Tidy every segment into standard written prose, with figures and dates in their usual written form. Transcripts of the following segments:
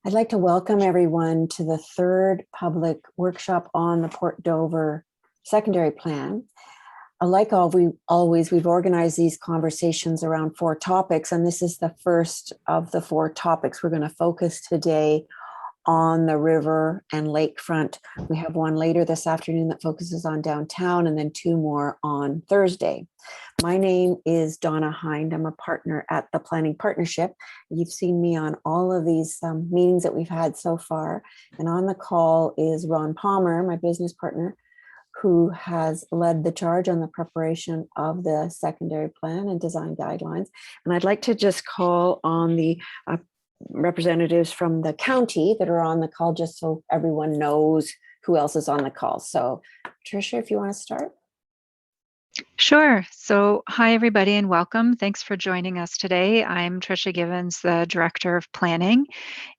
I'd like to welcome everyone to the third public workshop on the Port Dover secondary plan. Like always, we've organized these conversations around 4 topics, and this is the first of the 4 topics. We're going to focus today on the river and lakefront. We have one later this afternoon that focuses on downtown, and then 2 more on Thursday. My name is Donna Hind. I'm a partner at the Planning Partnership. You've seen me on all of these meetings that we've had so far. And on the call is Ron Palmer, my business partner, who has led the charge on the preparation of the secondary plan and design guidelines. And I'd like to just call on the representatives from the county that are on the call, just so everyone knows who else is on the call. So Tricia, if you want to start. Sure. So hi, everybody, and welcome. Thanks for joining us today. I'm Tricia Givens, the Director of Planning,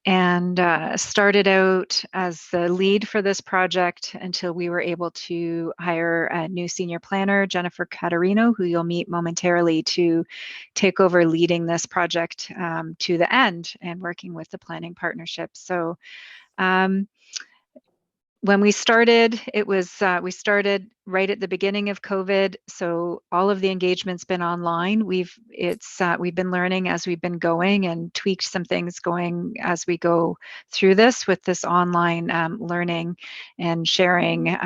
and started out as the lead for this project until we were able to hire a new senior planner, Jennifer Catarino, who you'll meet momentarily, to take over leading this project to the end and working with the Planning Partnership. So when we started, it was we started right at the beginning of COVID, so all of the engagement's been online. We've been learning as we've been going and tweaked some things going as we go through this with this online learning and sharing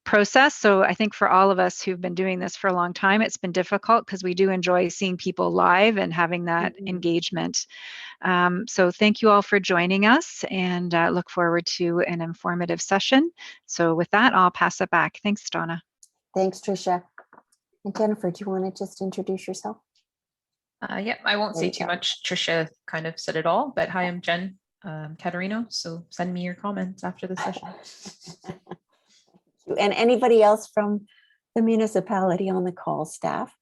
process. So I think for all of us who've been doing this for a long time, it's been difficult because we do enjoy seeing people live and having that engagement. So thank you all for joining us, and look forward to an informative session. So with that, I'll pass it back. Thanks, Donna. Thanks, Tricia. And Jennifer, do you want to just introduce yourself? Yeah, I won't say too much. Tricia kind of said it all, but hi, I'm Jen Catarino. So send me your comments after the session. And anybody else from the municipality on the call, staff?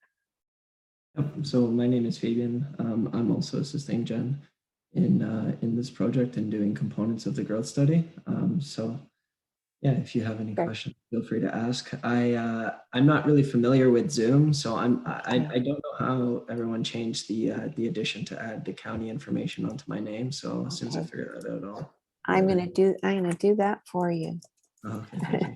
So my name is Fabian. I'm also assisting Jen in this project and doing components of the growth study. So yeah, if you have any questions, feel free to ask. I'm not really familiar with Zoom, so I don't know how everyone changed the addition to add the county information onto my name. So as soon as I figure that out, I'm gonna do that for you. Okay, thank you.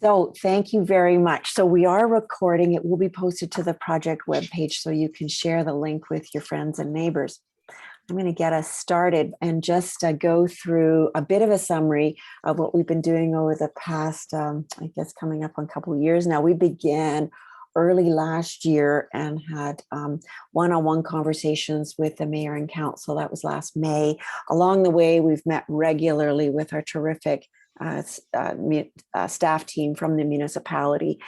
So thank you very much. So we are recording. It will be posted to the project webpage so you can share the link with your friends and neighbors. I'm going to get us started and just go through a bit of a summary of what we've been doing over the past, I guess, coming up on a couple of years now. We began early last year and had one-on-one conversations with the mayor and council. That was last May. Along the way, we've met regularly with our terrific staff team from the municipality.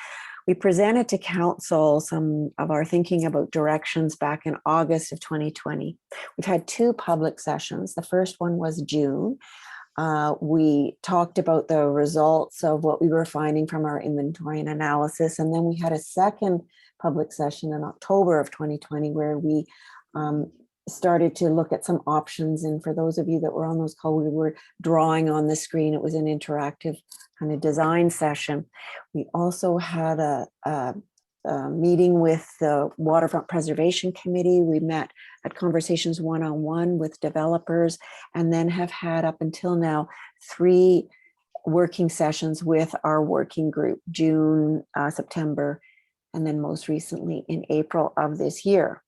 We presented to council some of our thinking about directions back in August of 2020. We've had 2 public sessions. The first one was June. We talked about the results of what we were finding from our inventory and analysis. And then we had a second public session in October of 2020 where we started to look at some options. And for those of you that were on those calls, we were drawing on the screen. It was an interactive kind of design session. We also had a meeting with the Waterfront Preservation Committee. We had conversations one-on-one with developers, and then have had up until now 3 working sessions with our working group, June, September, and then most recently in April of this year.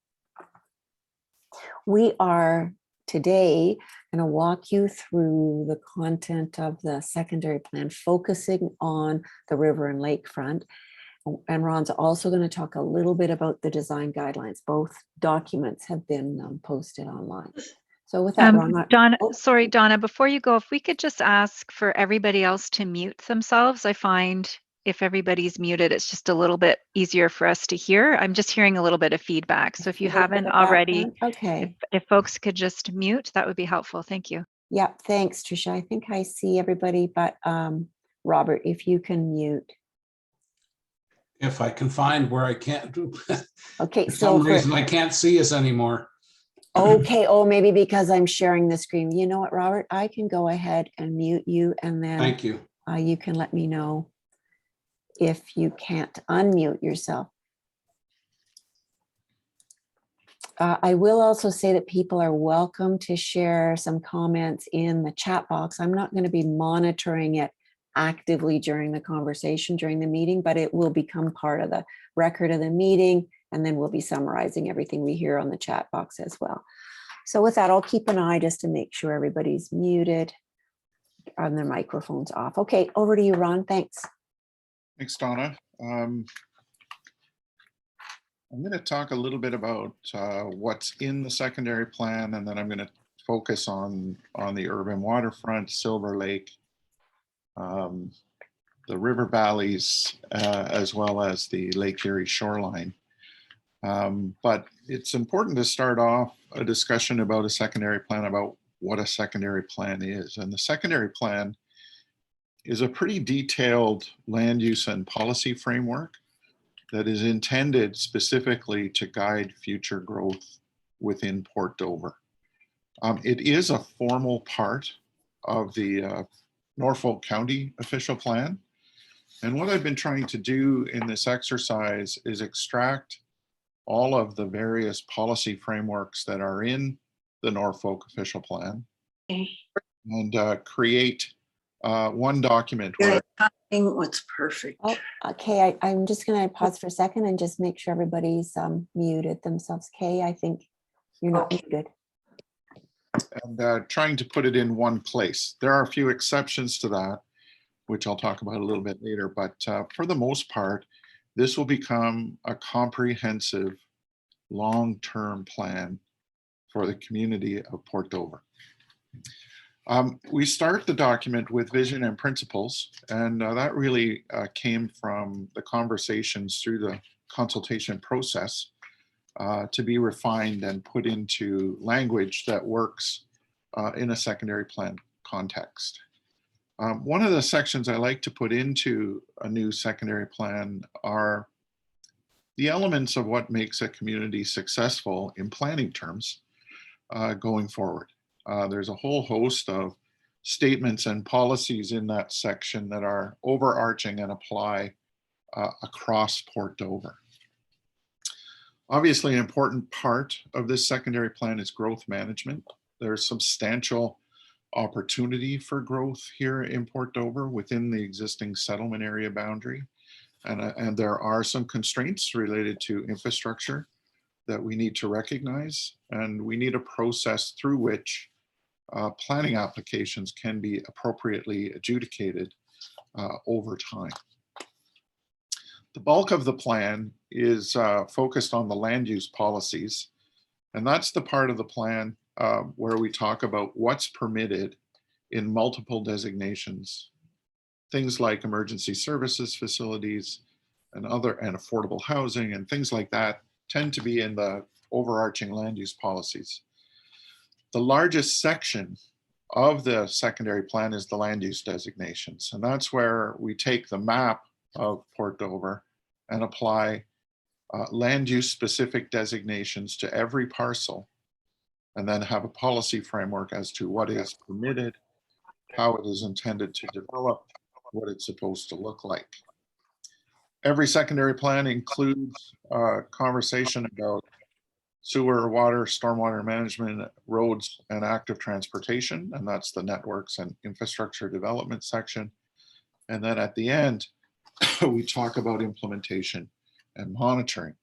We are today going to walk you through the content of the secondary plan, focusing on the river and lakefront. And Ron's also going to talk a little bit about the design guidelines. Both documents have been posted online. So with that, Ron, Donna, sorry, Donna, before you go, if we could just ask for everybody else to mute themselves. I find if everybody's muted, it's just a little bit easier for us to hear. I'm just hearing a little bit of feedback. So if you haven't already, okay, if folks could just mute, that would be helpful. Thank you. Yeah, thanks, Tricia. I think I see everybody, but Robert, if you can mute. If I can find where I can't do. Okay, for some reason I can't see us anymore. Okay, maybe because I'm sharing the screen. You know what, Robert? I can go ahead and mute you, and then thank you. You can let me know if you can't unmute yourself. I will also say that people are welcome to share some comments in the chat box. I'm not going to be monitoring it actively during the conversation, during the meeting, but it will become part of the record of the meeting. And then we'll be summarizing everything we hear on the chat box as well. So with that, I'll keep an eye just to make sure everybody's muted and their microphones off. Okay, over to you, Ron. Thanks. Thanks, Donna. I'm going to talk a little bit about what's in the secondary plan, and then I'm going to focus on the urban waterfront, Silver Lake, the river valleys, as well as the Lake Erie shoreline. But it's important to start off a discussion about a secondary plan, about what a secondary plan is. And the secondary plan is a pretty detailed land use and policy framework that is intended specifically to guide future growth within Port Dover. It is a formal part of the Norfolk County official plan. And what I've been trying to do in this exercise is extract all of the various policy frameworks that are in the Norfolk official plan and create one document where What's perfect. Oh, okay. I'm just going to pause for a second and just make sure everybody's muted themselves. Kay, I think you're not muted. and trying to put it in one place. There are a few exceptions to that, which I'll talk about a little bit later, but for the most part, this will become a comprehensive long-term plan for the community of Port Dover. We start the document with vision and principles, and that really came from the conversations through the consultation process to be refined and put into language that works in a secondary plan context. One of the sections I like to put into a new secondary plan are the elements of what makes a community successful in planning terms going forward. There's a whole host of statements and policies in that section that are overarching and apply across Port Dover. Obviously, an important part of this secondary plan is growth management. There's substantial opportunity for growth here in Port Dover within the existing settlement area boundary. And there are some constraints related to infrastructure that we need to recognize, and we need a process through which planning applications can be appropriately adjudicated over time. The bulk of the plan is focused on the land use policies, and that's the part of the plan where we talk about what's permitted in multiple designations. Things like emergency services facilities and affordable housing and things like that tend to be in the overarching land use policies. The largest section of the secondary plan is the land use designations. And that's where we take the map of Port Dover and apply land use specific designations to every parcel, and then have a policy framework as to what is permitted, how it is intended to develop, what it's supposed to look like. Every secondary plan includes a conversation about sewer, water, stormwater management, roads, and active transportation, and that's the networks and infrastructure development section. And then at the end, we talk about implementation and monitoring.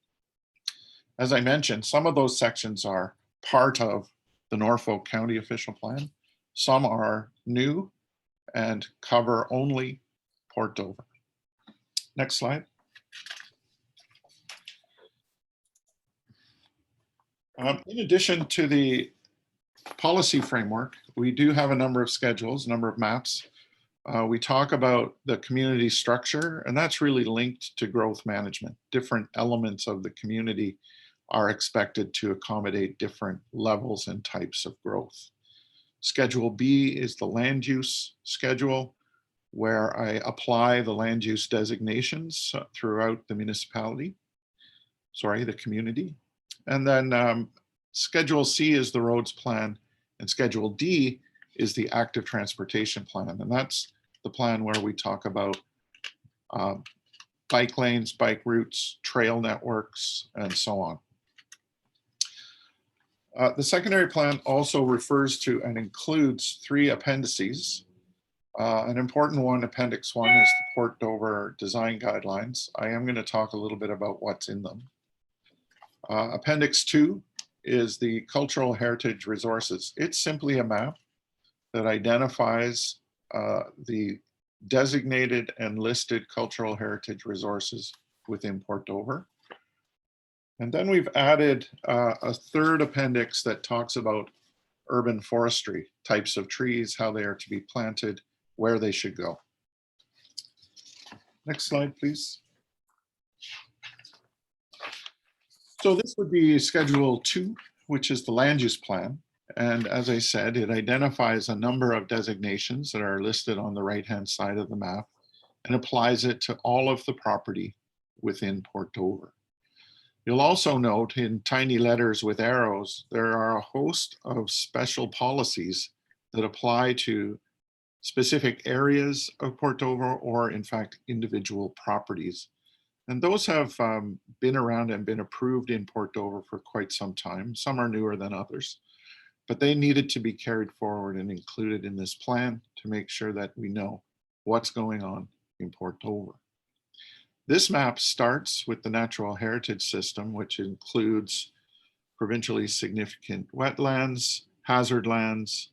As I mentioned, some of those sections are part of the Norfolk County official plan. Some are new and cover only Port Dover. Next slide. In addition to the policy framework, we do have a number of schedules, a number of maps. We talk about the community structure, and that's really linked to growth management. Different elements of the community are expected to accommodate different levels and types of growth. Schedule B is the land use schedule, where I apply the land use designations throughout the municipality, the community. And then Schedule C is the roads plan, and Schedule D is the active transportation plan. And that's the plan where we talk about bike lanes, bike routes, trail networks, and so on. The secondary plan also refers to and includes 3 appendices. An important one, Appendix 1, is the Port Dover Design Guidelines. I am going to talk a little bit about what's in them. Appendix 2 is the Cultural Heritage Resources. It's simply a map that identifies the designated and listed cultural heritage resources within Port Dover. And then we've added a 3rd appendix that talks about urban forestry, types of trees, how they are to be planted, where they should go. Next slide, please. So this would be Schedule 2, which is the land use plan. And as I said, it identifies a number of designations that are listed on the right-hand side of the map and applies it to all of the property within Port Dover. You'll also note in tiny letters with arrows, there are a host of special policies that apply to specific areas of Port Dover or in fact individual properties. And those have been around and been approved in Port Dover for quite some time. Some are newer than others, but they needed to be carried forward and included in this plan to make sure that we know what's going on in Port Dover. This map starts with the natural heritage system, which includes provincially significant wetlands, hazard lands,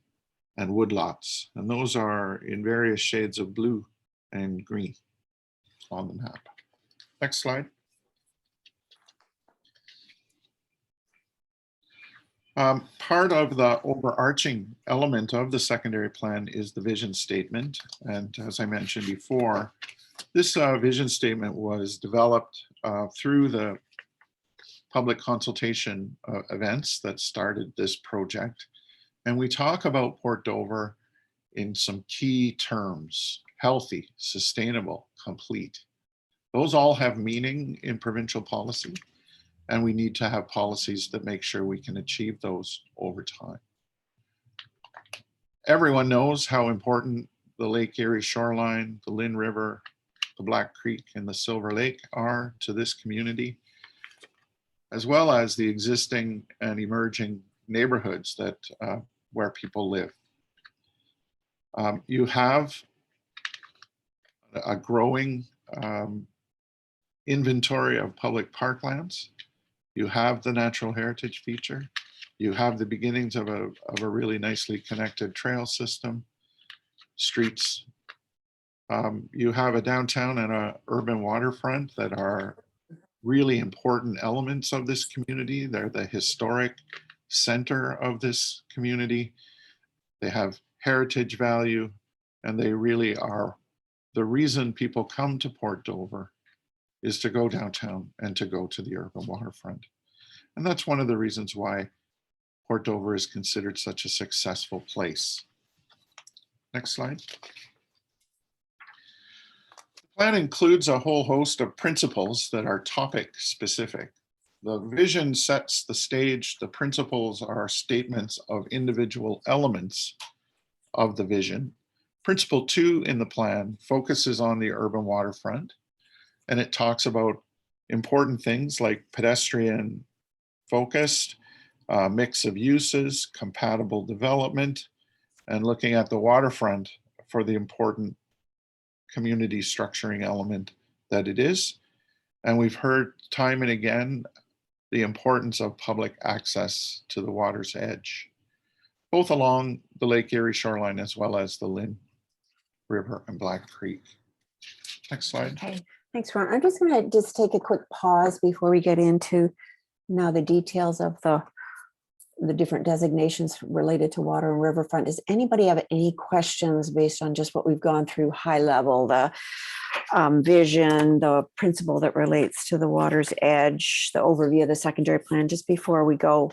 and woodlots. And those are in various shades of blue and green on the map. Next slide. Part of the overarching element of the secondary plan is the vision statement. And as I mentioned before, this vision statement was developed through the public consultation events that started this project. And we talk about Port Dover in some key terms: healthy, sustainable, complete. Those all have meaning in provincial policy, and we need to have policies that make sure we can achieve those over time. Everyone knows how important the Lake Erie shoreline, the Lynn River, the Black Creek, and the Silver Lake are to this community, as well as the existing and emerging neighborhoods that where people live. You have a growing inventory of public parklands. You have the natural heritage feature. You have the beginnings of a really nicely connected trail system, streets. You have a downtown and an urban waterfront that are really important elements of this community. They're the historic center of this community. They have heritage value, and they really are the reason people come to Port Dover is to go downtown and to go to the urban waterfront. And that's one of the reasons why Port Dover is considered such a successful place. Next slide. The plan includes a whole host of principles that are topic specific. The vision sets the stage. The principles are statements of individual elements of the vision. Principle 2 in the plan focuses on the urban waterfront, and it talks about important things like pedestrian focused, mix of uses, compatible development, and looking at the waterfront for the important community structuring element that it is. And we've heard time and again the importance of public access to the water's edge, both along the Lake Erie shoreline as well as the Lynn River and Black Creek. Next slide. Okay, thanks, Ron. I'm just going to take a quick pause before we get into now the details of the different designations related to water and riverfront. Does anybody have any questions based on just what we've gone through high level, the vision, the principle that relates to the water's edge, the overview of the secondary plan, just before we go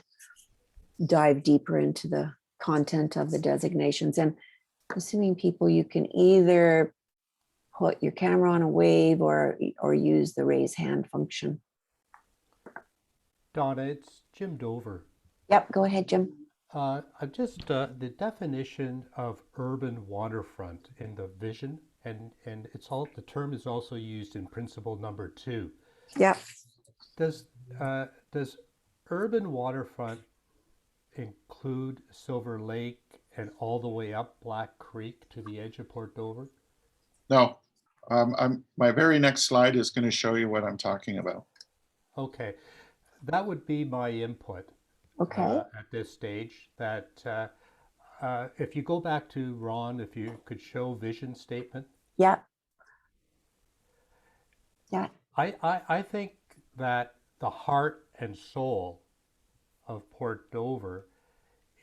dive deeper into the content of the designations? And assuming people, you can either put your camera on a wave or use the raise hand function. Donna, it's Jim Dover. Yep, go ahead, Jim. I'm just the definition of urban waterfront in the vision, and it's all, the term is also used in principle number 2. Yep. Does urban waterfront include Silver Lake and all the way up Black Creek to the edge of Port Dover? No, my very next slide is going to show you what I'm talking about. Okay, that would be my input Okay, at this stage. That if you go back to Ron, if you could show vision statement. yeah. Yeah, I think that the heart and soul of Port Dover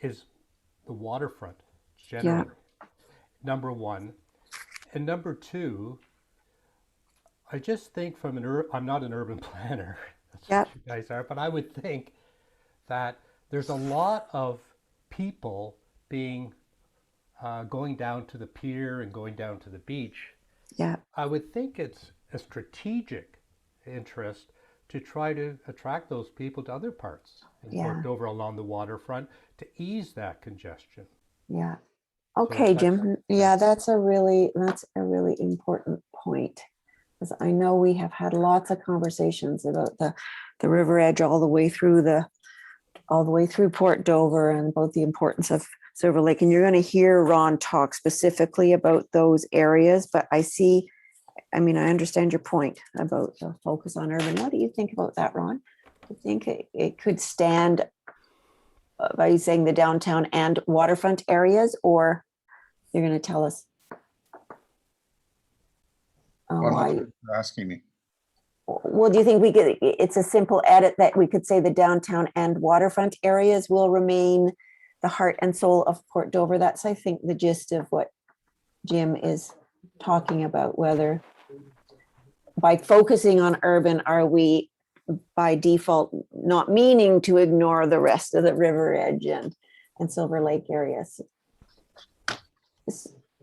is the waterfront generally, number one. And number two, I just think from I'm not an urban planner, that's yeah, what you guys are, but I would think that there's a lot of people being going down to the pier and going down to the beach. yeah, I would think it's a strategic interest to try to attract those people to other parts in Yeah. Port Dover along the waterfront to ease that congestion. yeah. Okay, that's- Jim. Yeah, that's a really important point. Because I know we have had lots of conversations about the river edge all the way through Port Dover and about the importance of Silver Lake. And you're going to hear Ron talk specifically about those areas, but I understand your point about the focus on urban. What do you think about that, Ron? I think it could stand by saying the downtown and waterfront areas, or you're going to tell us why? You're asking me. Well, do you think it's a simple edit that we could say the downtown and waterfront areas will remain the heart and soul of Port Dover? That's, I think, the gist of what Jim is talking about, whether by focusing on urban, are we by default not meaning to ignore the rest of the river edge and Silver Lake areas?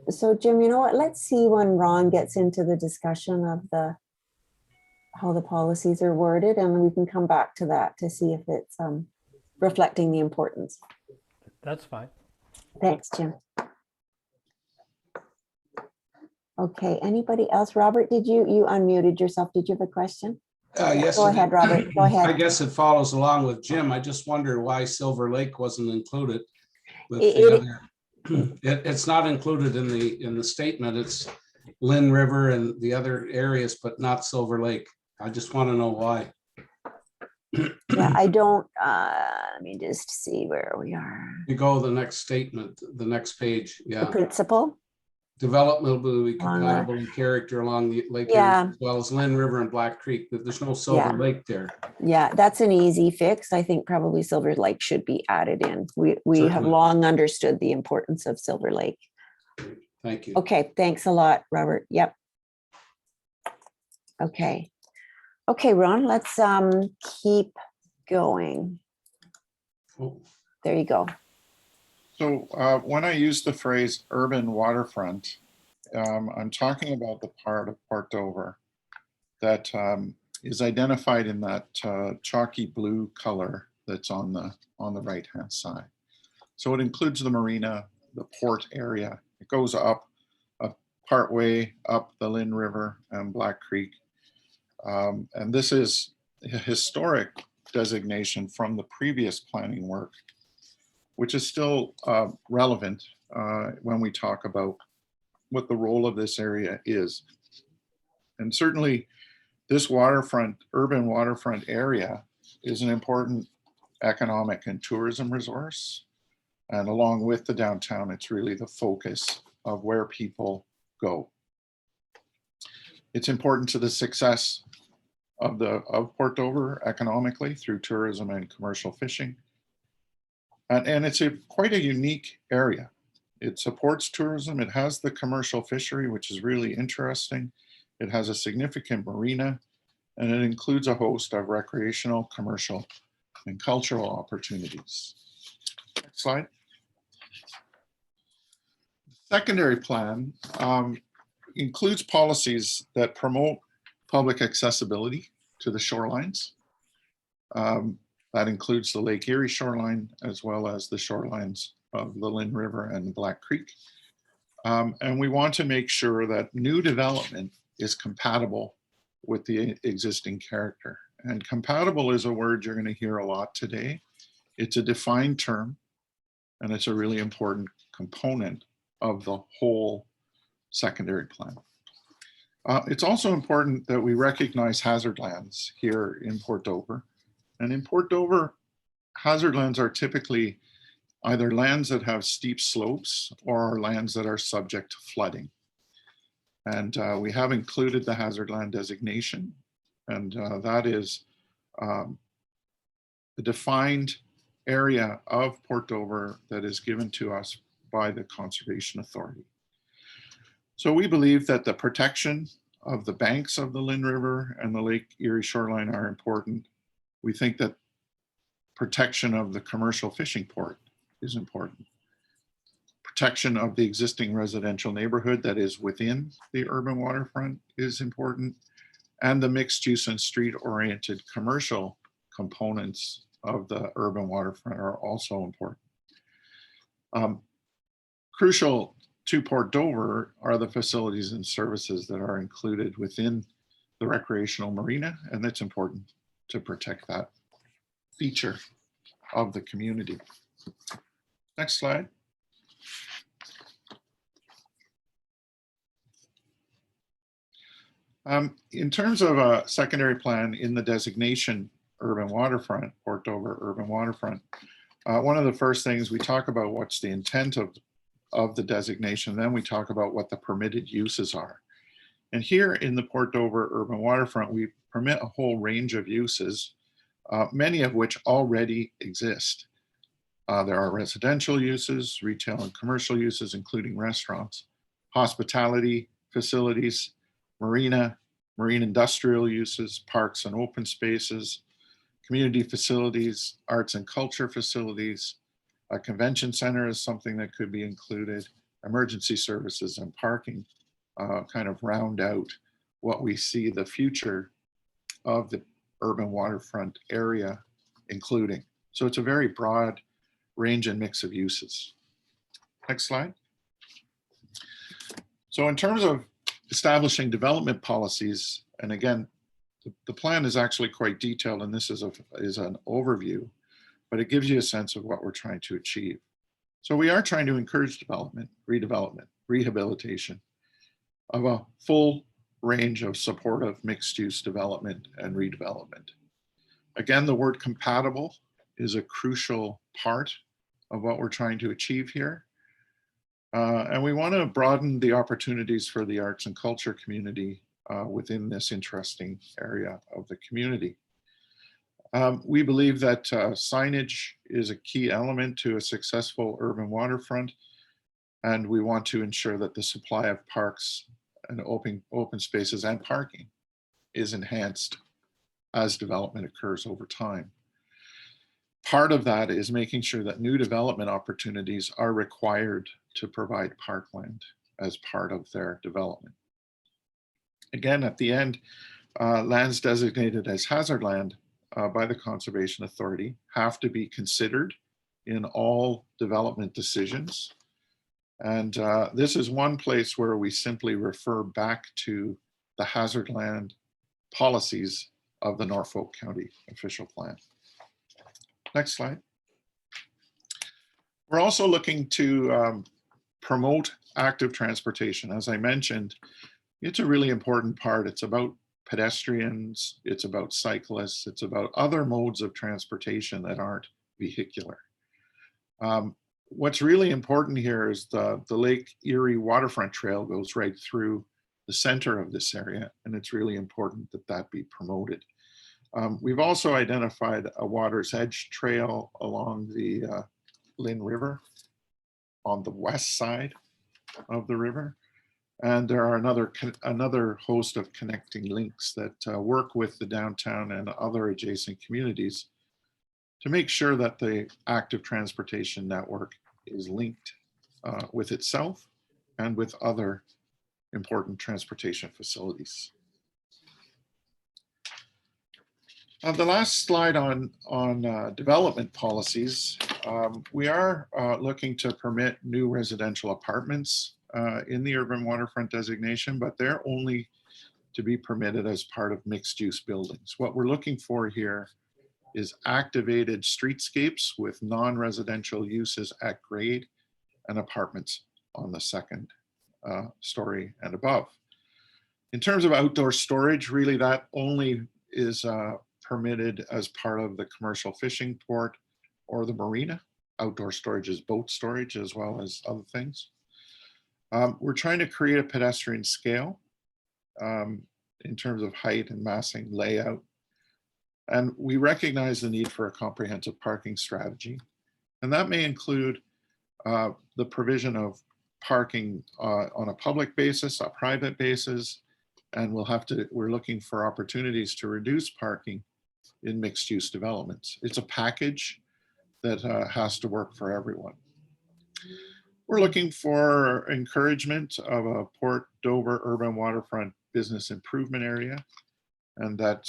So Jim, you know what, let's see when Ron gets into the discussion of how the policies are worded, and we can come back to that to see if it's reflecting the importance. That's fine. Thanks, Jim. Okay, anybody else? Robert, did you unmuted yourself? Did you have a question? Yes. Go ahead, Robert. Go I ahead. guess it follows along with Jim. I just wonder why Silver Lake wasn't included with It- the other. It's not included in the statement. It's Lynn River and the other areas, but not Silver Lake. I just want to know why. Yeah, I don't, let me just see where we are. You go to the next statement, the next page. The Yeah. principal? Development will be On the- compatible in character along the lake Yeah. area, as well as Lynn River and Black Creek, but there's no Silver Yeah. Lake there. Yeah, that's an easy fix. I think probably Silver Lake should be added in. We have Certainly. long understood the importance of Silver Lake. Thank you. Okay, thanks a lot, Robert. Yep. Okay. Okay, Ron, let's keep going. Oh, There you go. So when I use the phrase urban waterfront, I'm talking about the part of Port Dover that is identified in that chalky blue color that's on the right-hand side. So it includes the marina, the port area. It goes up part way up the Lynn River and Black Creek. And this is a historic designation from the previous planning work, which is still relevant when we talk about what the role of this area is. And certainly this waterfront, urban waterfront area is an important economic and tourism resource. And along with the downtown, it's really the focus of where people go. It's important to the success of Port Dover economically through tourism and commercial fishing. And it's quite a unique area. It supports tourism. It has the commercial fishery, which is really interesting. It has a significant marina, and it includes a host of recreational, commercial, and cultural opportunities. Next slide. Secondary plan includes policies that promote public accessibility to the shorelines. That includes the Lake Erie shoreline, as well as the shorelines of the Lynn River and Black Creek. And we want to make sure that new development is compatible with the existing character. And compatible is a word you're going to hear a lot today It's a defined term, and it's a really important component of the whole secondary plan. It's also important that we recognize hazard lands here in Port Dover. And in Port Dover, hazard lands are typically either lands that have steep slopes or lands that are subject to flooding. And we have included the hazard land designation, and that is a defined area of Port Dover that is given to us by the Conservation Authority. So we believe that the protection of the banks of the Lynn River and the Lake Erie shoreline are important. We think that protection of the commercial fishing port is important. Protection of the existing residential neighborhood that is within the urban waterfront is important. And the mixed use and street oriented commercial components of the urban waterfront are also important. Crucial to Port Dover are the facilities and services that are included within the recreational marina, and it's important to protect that feature of the community. Next slide. In terms of a secondary plan in the designation urban waterfront, Port Dover urban waterfront, one of the first things we talk about what's the intent of the designation, then we talk about what the permitted uses are. And here in the Port Dover urban waterfront, we permit a whole range of uses, many of which already exist. There are residential uses, retail and commercial uses, including restaurants, hospitality facilities, marine industrial uses, parks and open spaces, community facilities, arts and culture facilities. A convention center is something that could be included. Emergency services and parking kind of round out what we see the future of the urban waterfront area including. So it's a very broad range and mix of uses. Next slide. So in terms of establishing development policies, and again, the plan is actually quite detailed, and this is an overview, but it gives you a sense of what we're trying to achieve. So we are trying to encourage development, redevelopment, rehabilitation of a full range of supportive mixed-use development and redevelopment. Again, the word compatible is a crucial part of what we're trying to achieve here. And we want to broaden the opportunities for the arts and culture community within this interesting area of the community. We believe that signage is a key element to a successful urban waterfront, and we want to ensure that the supply of parks and open spaces and parking is enhanced as development occurs over time. Part of that is making sure that new development opportunities are required to provide parkland as part of their development. Again, at the end, lands designated as hazard land by the Conservation Authority have to be considered in all development decisions. And this is one place where we simply refer back to the hazard land policies of the Norfolk County official plan. Next slide. We're also looking to promote active transportation. As I mentioned, it's a really important part. It's about pedestrians, it's about cyclists, it's about other modes of transportation that aren't vehicular. What's really important here is the Lake Erie Waterfront Trail goes right through the center of this area, and it's really important that that be promoted. We've also identified a Water's Edge Trail along the Lynn River on the west side of the river. And there are another host of connecting links that work with the downtown and other adjacent communities to make sure that the active transportation network is linked with itself and with other important transportation facilities. The last slide on development policies, we are looking to permit new residential apartments in the urban waterfront designation, but they're only to be permitted as part of mixed use buildings. What we're looking for here is activated streetscapes with non-residential uses at grade and apartments on the second story and above. In terms of outdoor storage, really that only is permitted as part of the commercial fishing port or the marina. Outdoor storage is boat storage as well as other things. We're trying to create a pedestrian scale in terms of height and massing layout. And we recognize the need for a comprehensive parking strategy. And that may include the provision of parking on a public basis, a private basis, and we're looking for opportunities to reduce parking in mixed use developments. It's a package that has to work for everyone. We're looking for encouragement of a Port Dover urban waterfront business improvement area, and that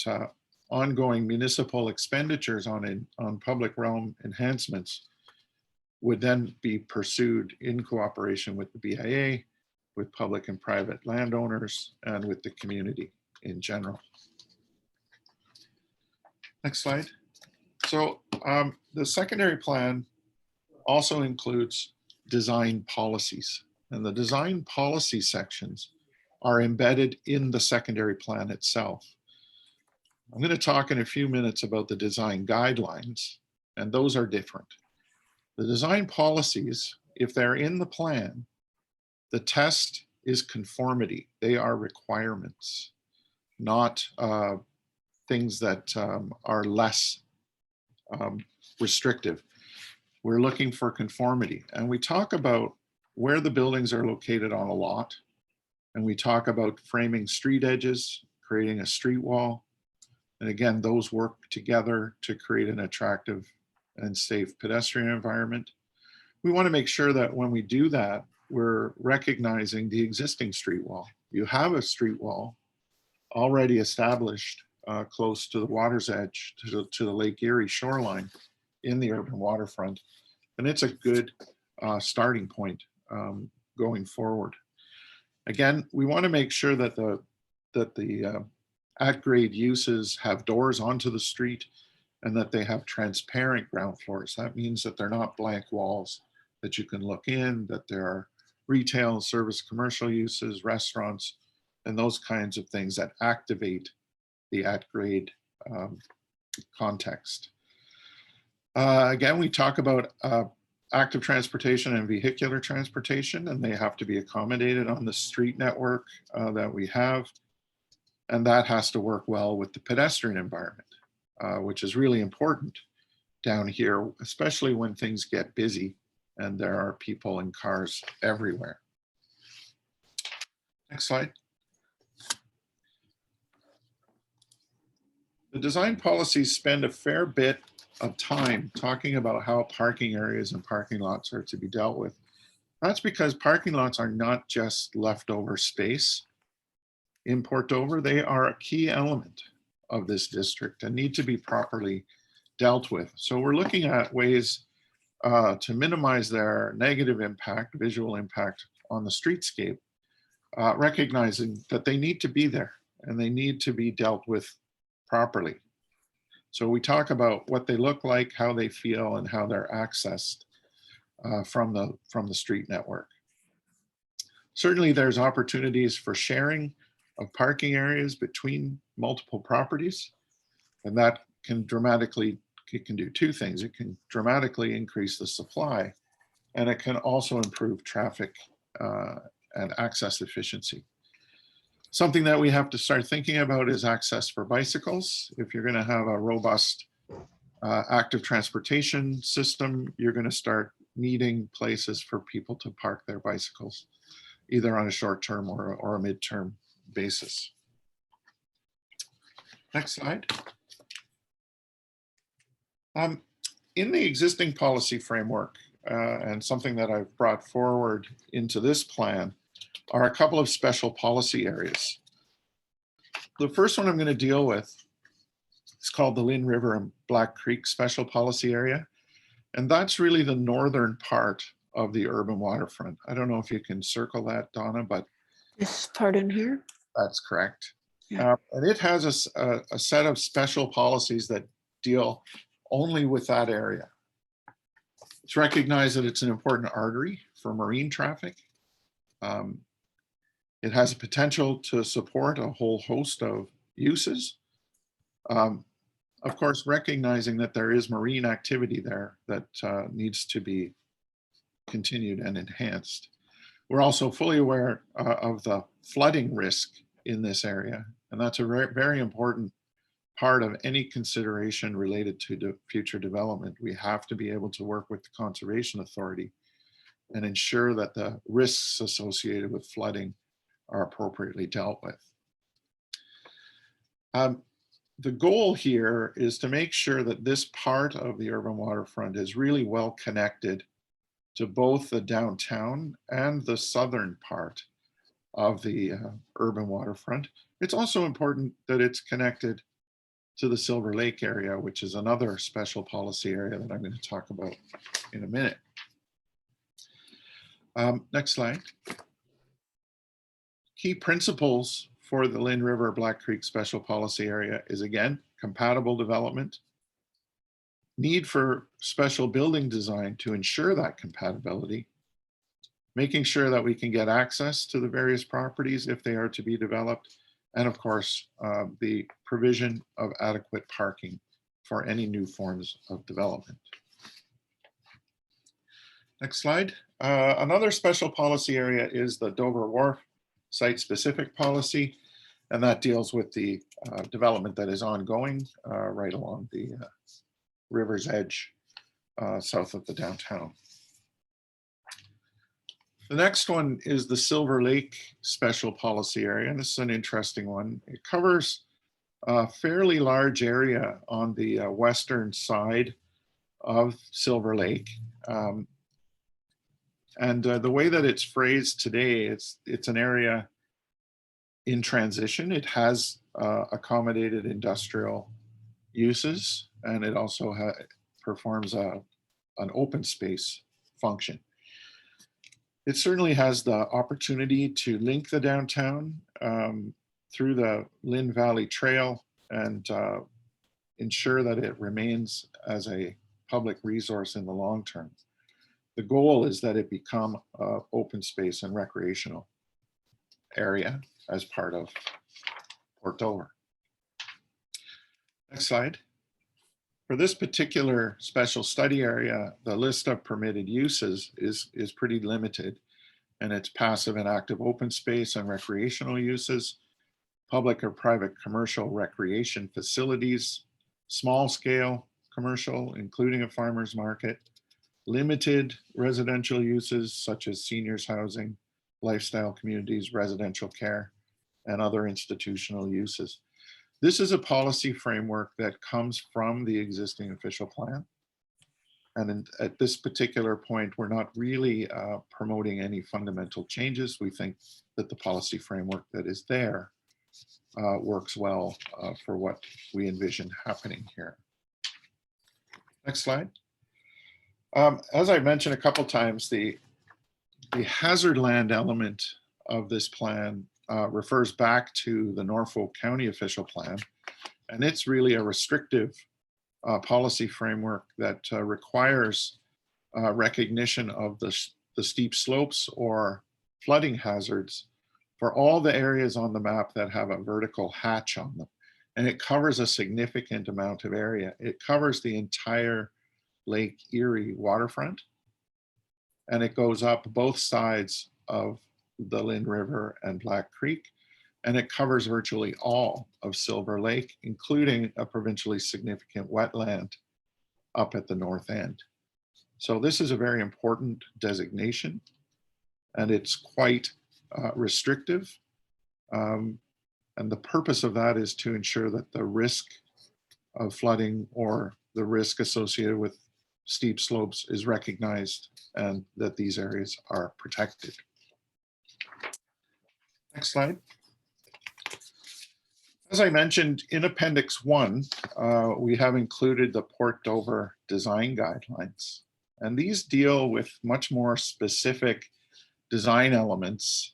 ongoing municipal expenditures on public realm enhancements would then be pursued in cooperation with the BIA, with public and private landowners, and with the community in general. Next slide. So the secondary plan also includes design policies, and the design policy sections are embedded in the secondary plan itself. I'm going to talk in a few minutes about the design guidelines, and those are different. The design policies, if they're in the plan, the test is conformity. They are requirements, not things that are less restrictive. We're looking for conformity. And we talk about where the buildings are located on a lot. And we talk about framing street edges, creating a street wall. And again, those work together to create an attractive and safe pedestrian environment. We want to make sure that when we do that, we're recognizing the existing street wall. You have a street wall already established close to the water's edge, to the Lake Erie shoreline in the urban waterfront. And it's a good starting point going forward. Again, we want to make sure that the at-grade uses have doors onto the street and that they have transparent ground floors. That means that they're not blank walls, that you can look in, that there are retail, service, commercial uses, restaurants, and those kinds of things that activate the at-grade context. Again, we talk about active transportation and vehicular transportation, and they have to be accommodated on the street network that we have. And that has to work well with the pedestrian environment, which is really important down here, especially when things get busy and there are people and cars everywhere. Next slide. The design policies spend a fair bit of time talking about how parking areas and parking lots are to be dealt with. That's because parking lots are not just leftover space. In Port Dover, they are a key element of this district and need to be properly dealt with. So we're looking at ways to minimize their negative impact, visual impact on the streetscape, recognizing that they need to be there and they need to be dealt with properly. So we talk about what they look like, how they feel, and how they're accessed from the street network. Certainly there's opportunities for sharing of parking areas between multiple properties, and that can dramatically, it can do two things. It can dramatically increase the supply, and it can also improve traffic and access efficiency. Something that we have to start thinking about is access for bicycles. If you're going to have a robust active transportation system, you're going to start needing places for people to park their bicycles, either on a short-term or a mid-term basis. Next slide. In the existing policy framework, and something that I've brought forward into this plan, are a couple of special policy areas. The first one I'm going to deal with is called the Lynn River and Black Creek Special Policy Area. And that's really the northern part of the urban waterfront. I don't know if you can circle that, Donna, but This part in here? that's correct. Yeah. And it has a set of special policies that deal only with that area. It's recognized that it's an important artery for marine traffic. It has a potential to support a whole host of uses. Of course, recognizing that there is marine activity there that needs to be continued and enhanced. We're also fully aware of the flooding risk in this area, and that's a very, very important part of any consideration related to future development. We have to be able to work with the Conservation Authority and ensure that the risks associated with flooding are appropriately dealt with. The goal here is to make sure that this part of the urban waterfront is really well connected to both the downtown and the southern part of the urban waterfront. It's also important that it's connected to the Silver Lake area, which is another special policy area that I'm going to talk about in a minute. Next slide. Key principles for the Lynn River Black Creek Special Policy Area is, again, compatible development, need for special building design to ensure that compatibility, making sure that we can get access to the various properties if they are to be developed, and of course, the provision of adequate parking for any new forms of development. Next slide. Another special policy area is the Dover Wharf site-specific policy, and that deals with the development that is ongoing right along the river's edge south of the downtown. The next one is the Silver Lake Special Policy Area, and this is an interesting one. It covers a fairly large area on the western side of Silver Lake. And the way that it's phrased today, it's an area in transition. It has accommodated industrial uses, and it also performs an open space function. It certainly has the opportunity to link the downtown through the Lynn Valley Trail and ensure that it remains as a public resource in the long term. The goal is that it become an open space and recreational area as part of Port Dover. Next slide. For this particular special study area, the list of permitted uses is pretty limited, and it's passive and active open space and recreational uses, public or private commercial recreation facilities, small scale commercial, including a farmer's market, limited residential uses such as seniors housing, lifestyle communities, residential care, and other institutional uses. This is a policy framework that comes from the existing official plan. And at this particular point, we're not really promoting any fundamental changes. We think that the policy framework that is there works well for what we envision happening here. Next slide. As I mentioned a couple times, the hazard land element of this plan refers back to the Norfolk County official plan, and it's really a restrictive policy framework that requires recognition of the steep slopes or flooding hazards for all the areas on the map that have a vertical hatch on them. And it covers a significant amount of area. It covers the entire Lake Erie waterfront, and it goes up both sides of the Lynn River and Black Creek, and it covers virtually all of Silver Lake, including a provincially significant wetland up at the north end. So this is a very important designation, and it's quite restrictive. And the purpose of that is to ensure that the risk of flooding or the risk associated with steep slopes is recognized and that these areas are protected. Next slide. As I mentioned, in Appendix 1, we have included the Port Dover design guidelines. And these deal with much more specific design elements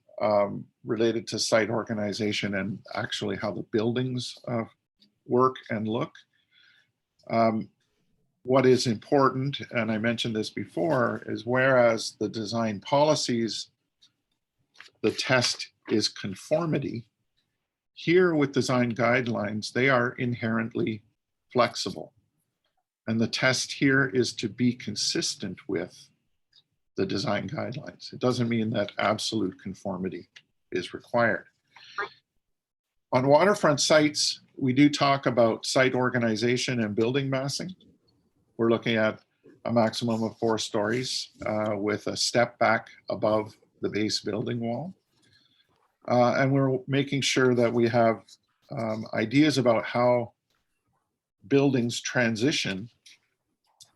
related to site organization and actually how the buildings work and look. What is important, and I mentioned this before, is whereas the design policies, the test is conformity, here with design guidelines, they are inherently flexible. And the test here is to be consistent with the design guidelines. It doesn't mean that absolute conformity is required. On waterfront sites, we do talk about site organization and building massing. We're looking at a maximum of 4 stories with a step back above the base building wall. And we're making sure that we have ideas about how buildings transition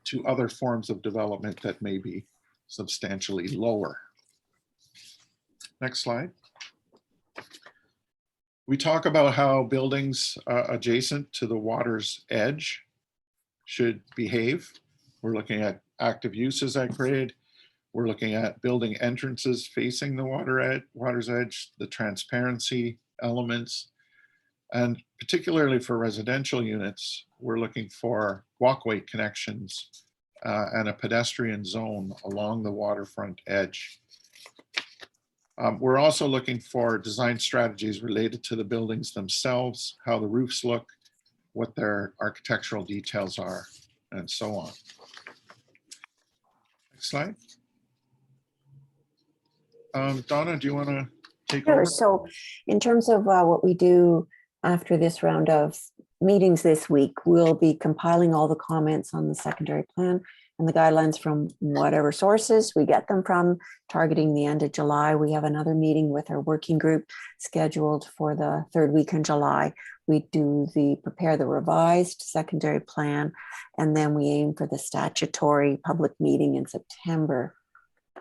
to other forms of development that may be substantially lower. Next slide. We talk about how buildings adjacent to the water's edge should behave. We're looking at active uses at grade. We're looking at building entrances facing the water's edge, the transparency elements, and particularly for residential units, we're looking for walkway connections and a pedestrian zone along the waterfront edge. We're also looking for design strategies related to the buildings themselves, how the roofs look, what their architectural details are, and so on. Next slide. Donna, do you want to take Sure. over? So in terms of what we do after this round of meetings this week, we'll be compiling all the comments on the secondary plan and the guidelines from whatever sources we get them from, targeting the end of July. We have another meeting with our working group scheduled for the 3rd week in July. We prepare the revised secondary plan, and then we aim for the statutory public meeting in September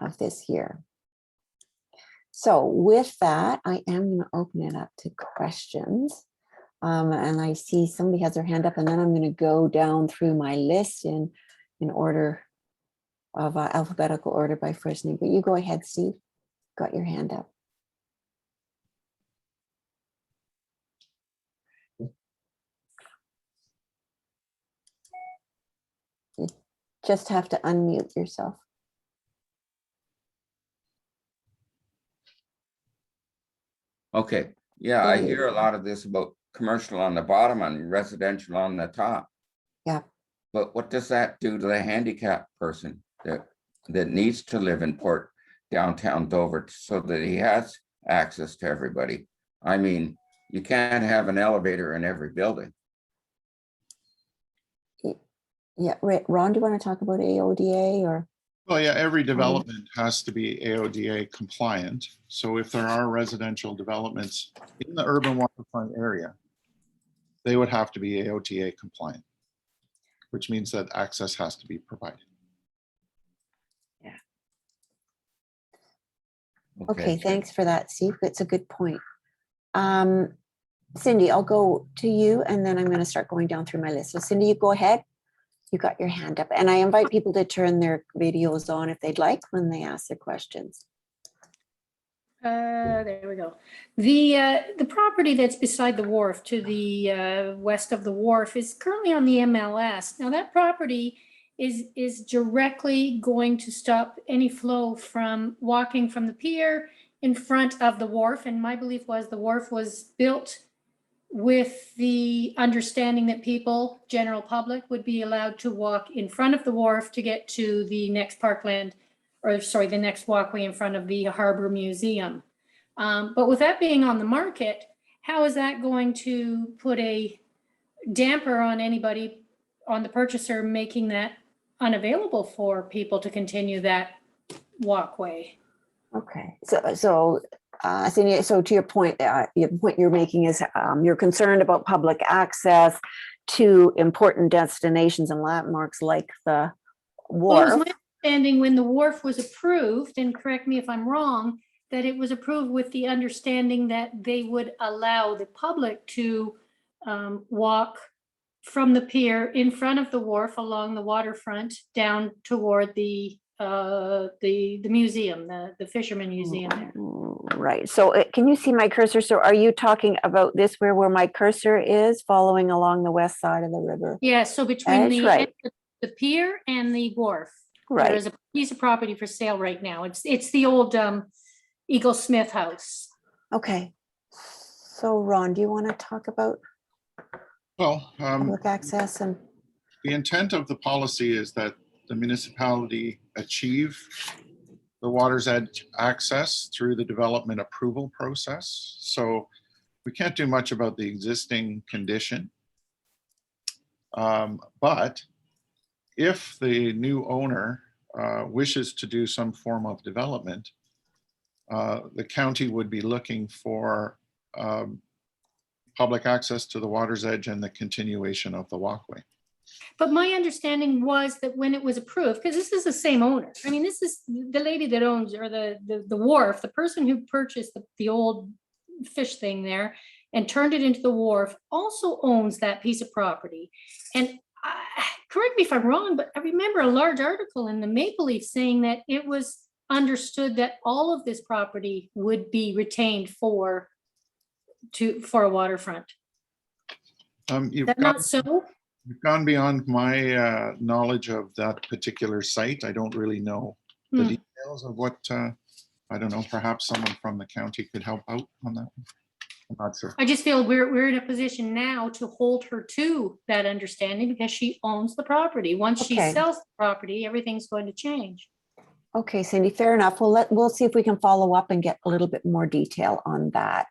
of this year. So with that, I am going to open it up to questions. And I see somebody has their hand up, and then I'm going to go down through my list in order of alphabetical order by first name. But you go ahead, Steve. Got your hand up. You just have to unmute yourself. Okay, yeah, I hear a lot of this about commercial on the bottom and residential on the top. Yeah. But what does that do to the handicapped person that needs to live in downtown Dover so that he has access to everybody? I mean, you can't have an elevator in every building. Yeah, Ron, do you want to talk about AODA or? Well, yeah, every development has to be AODA compliant. So if there are residential developments in the urban waterfront area, they would have to be AODA compliant, which means that access has to be provided. Yeah. Okay, thanks for that, Steve. It's a good point. Cindy, I'll go to you, and then I'm going to start going down through my list. So Cindy, you go ahead. You got your hand up, and I invite people to turn their videos on if they'd like when they ask their questions. There we go. The property that's beside the wharf to the west of the wharf is currently on the MLS. Now that property is directly going to stop any flow from walking from the pier in front of the wharf. And my belief was the wharf was built with the understanding that people, general public, would be allowed to walk in front of the wharf to get to the next parkland, or sorry, the next walkway in front of the Harbor Museum. But with that being on the market, how is that going to put a damper on anybody, on the purchaser, making that unavailable for people to continue that walkway? Okay, so Cindy, so to your point you're making is you're concerned about public access to important destinations and landmarks like the wharf. Well, it was my understanding when the wharf was approved, and correct me if I'm wrong, that it was approved with the understanding that they would allow the public to walk from the pier in front of the wharf along the waterfront down toward the the museum, the Fisherman Museum there. Right. So can you see my cursor? So are you talking about this where my cursor is following along the west side of the river? Yeah, so between That's right. the pier and the wharf, Right. there is a piece of property for sale right now. It's the old Eagle Smith house. Okay. So Ron, do you want to talk about Well, public access and? the intent of the policy is that the municipality achieve the water's edge access through the development approval process. So we can't do much about the existing condition. But if the new owner wishes to do some form of development, the county would be looking for public access to the water's edge and the continuation of the walkway. But my understanding was that when it was approved, because this is the same owner. I mean, this is the lady that owns, or the wharf, the person who purchased the old fish thing there and turned it into the wharf also owns that piece of property. And correct me if I'm wrong, but I remember a large article in the Maple Leaf saying that it was understood that all of this property would be retained for a waterfront. You've That's not so? You've gone beyond my knowledge of that particular site. I don't really know the details of what, I don't know, perhaps someone from the county could help out on that one. I'm not sure. I just feel we're in a position now to hold her to that understanding because she owns the property. Once she Okay. sells the property, everything's going to change. Okay, Cindy, fair enough. We'll see if we can follow up and get a little bit more detail on that.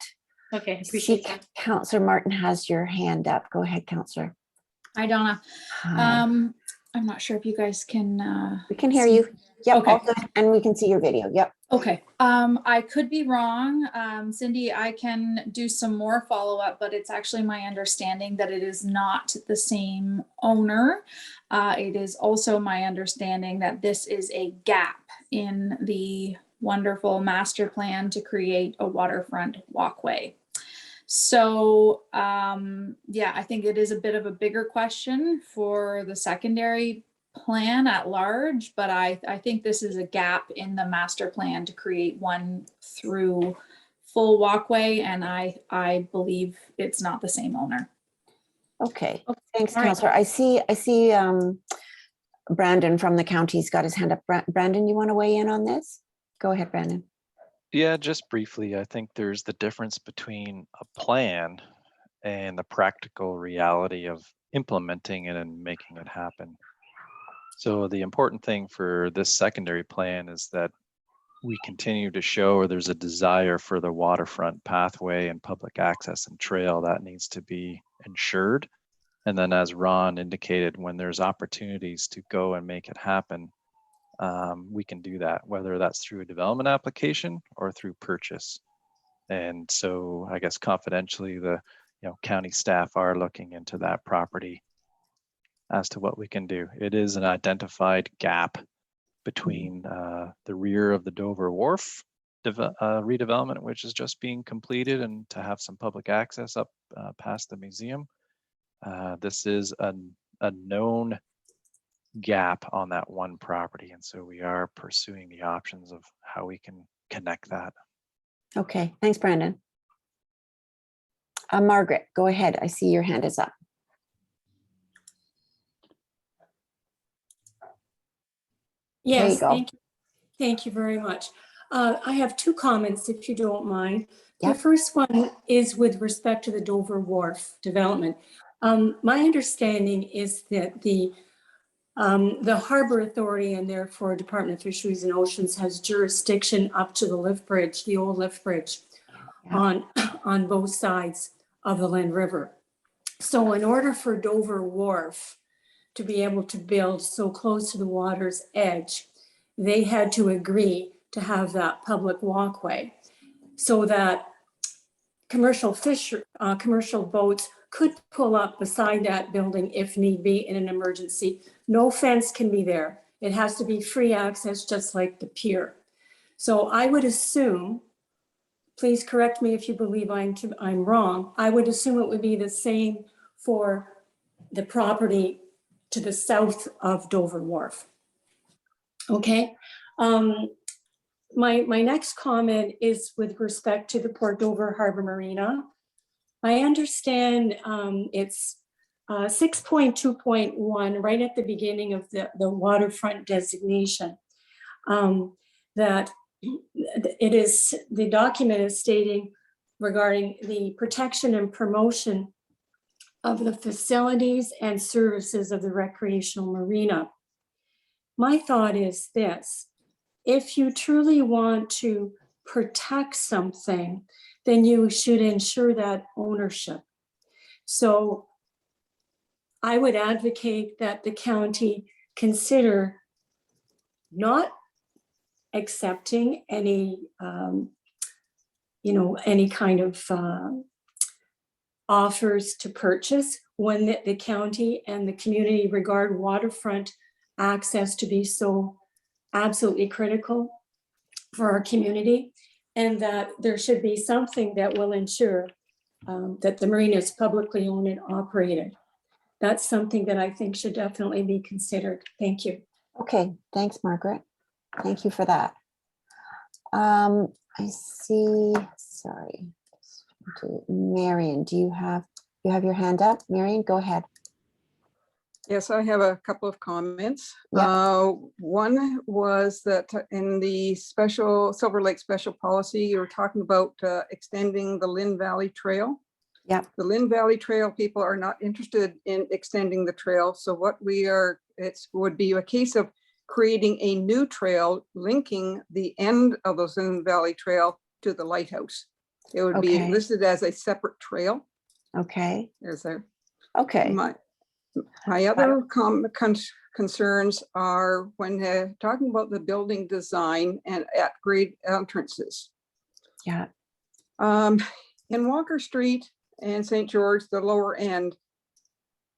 Okay, appreciate that. Councillor Martin has your hand up. Go ahead, Councillor. Hi, Donna. Hi. I'm not sure if you guys can. We can hear you. Yep. Okay. All good. And we can see your video. Yep. Okay. I could be wrong. Cindy, I can do some more follow-up, but it's actually my understanding that it is not the same owner. It is also my understanding that this is a gap in the wonderful master plan to create a waterfront walkway. So yeah, I think it is a bit of a bigger question for the secondary plan at large, but I think this is a gap in the master plan to create one through full walkway, and I believe it's not the same owner. Okay. Thanks, All right. Councillor. I see Brandon from the county's got his hand up. Brandon, you want to weigh in on this? Go ahead, Brandon. Yeah, just briefly, I think there's the difference between a plan and the practical reality of implementing it and making it happen. So the important thing for this secondary plan is that we continue to show there's a desire for the waterfront pathway and public access and trail that needs to be ensured. And then as Ron indicated, when there's opportunities to go and make it happen, we can do that, whether that's through a development application or through purchase. And so I guess confidentially, the county staff are looking into that property as to what we can do. It is an identified gap between the rear of the Dover Wharf redevelopment, which is just being completed, and to have some public access up past the museum. This is a known gap on that one property, and so we are pursuing the options of how we can connect that. Okay, thanks, Brandon. Margaret, go ahead. I see your hand is up. Yes, go. thank you very much. I have two comments, if you don't mind. Yeah. The first one is with respect to the Dover Wharf development. My understanding is that the Harbor Authority, and therefore Department of Fisheries and Oceans, has jurisdiction up to the lift bridge, the old lift bridge, Yeah. on both sides of the Lynn River. So in order for Dover Wharf to be able to build so close to the water's edge, they had to agree to have that public walkway so that commercial boats could pull up beside that building if need be in an emergency. No fence can be there. It has to be free access, just like the pier. So I would assume, please correct me if you believe I'm wrong, I would assume it would be the same for the property to the south of Dover Wharf. Okay. My next comment is with respect to the Port Dover Harbor Marina. I understand it's 6.2.1 right at the beginning of the waterfront designation, that it is, the document is stating regarding the protection and promotion of the facilities and services of the recreational marina. My thought is this: if you truly want to protect something, then you should ensure that ownership. So I would advocate that the county consider not accepting any, any kind of offers to purchase when the county and the community regard waterfront access to be so absolutely critical for our community, and that there should be something that will ensure that the marina is publicly owned and operated. That's something that I think should definitely be considered. Thank you. Okay, thanks, Margaret. Thank you for that. I see, sorry, Marion, do you have your hand up? Marion, go ahead. Yes, I have a couple of comments. Yeah. One was that in the special Silver Lake special policy, you were talking about extending the Lynn Valley Trail. Yeah. The Lynn Valley Trail people are not interested in extending the trail. So what would be a case of creating a new trail linking the end of the Lynn Valley Trail to the lighthouse. It would be listed as a separate trail. Okay. Okay. My other concerns are when talking about the building design and at-grade entrances. Yeah. In Walker Street and St. George, the lower end,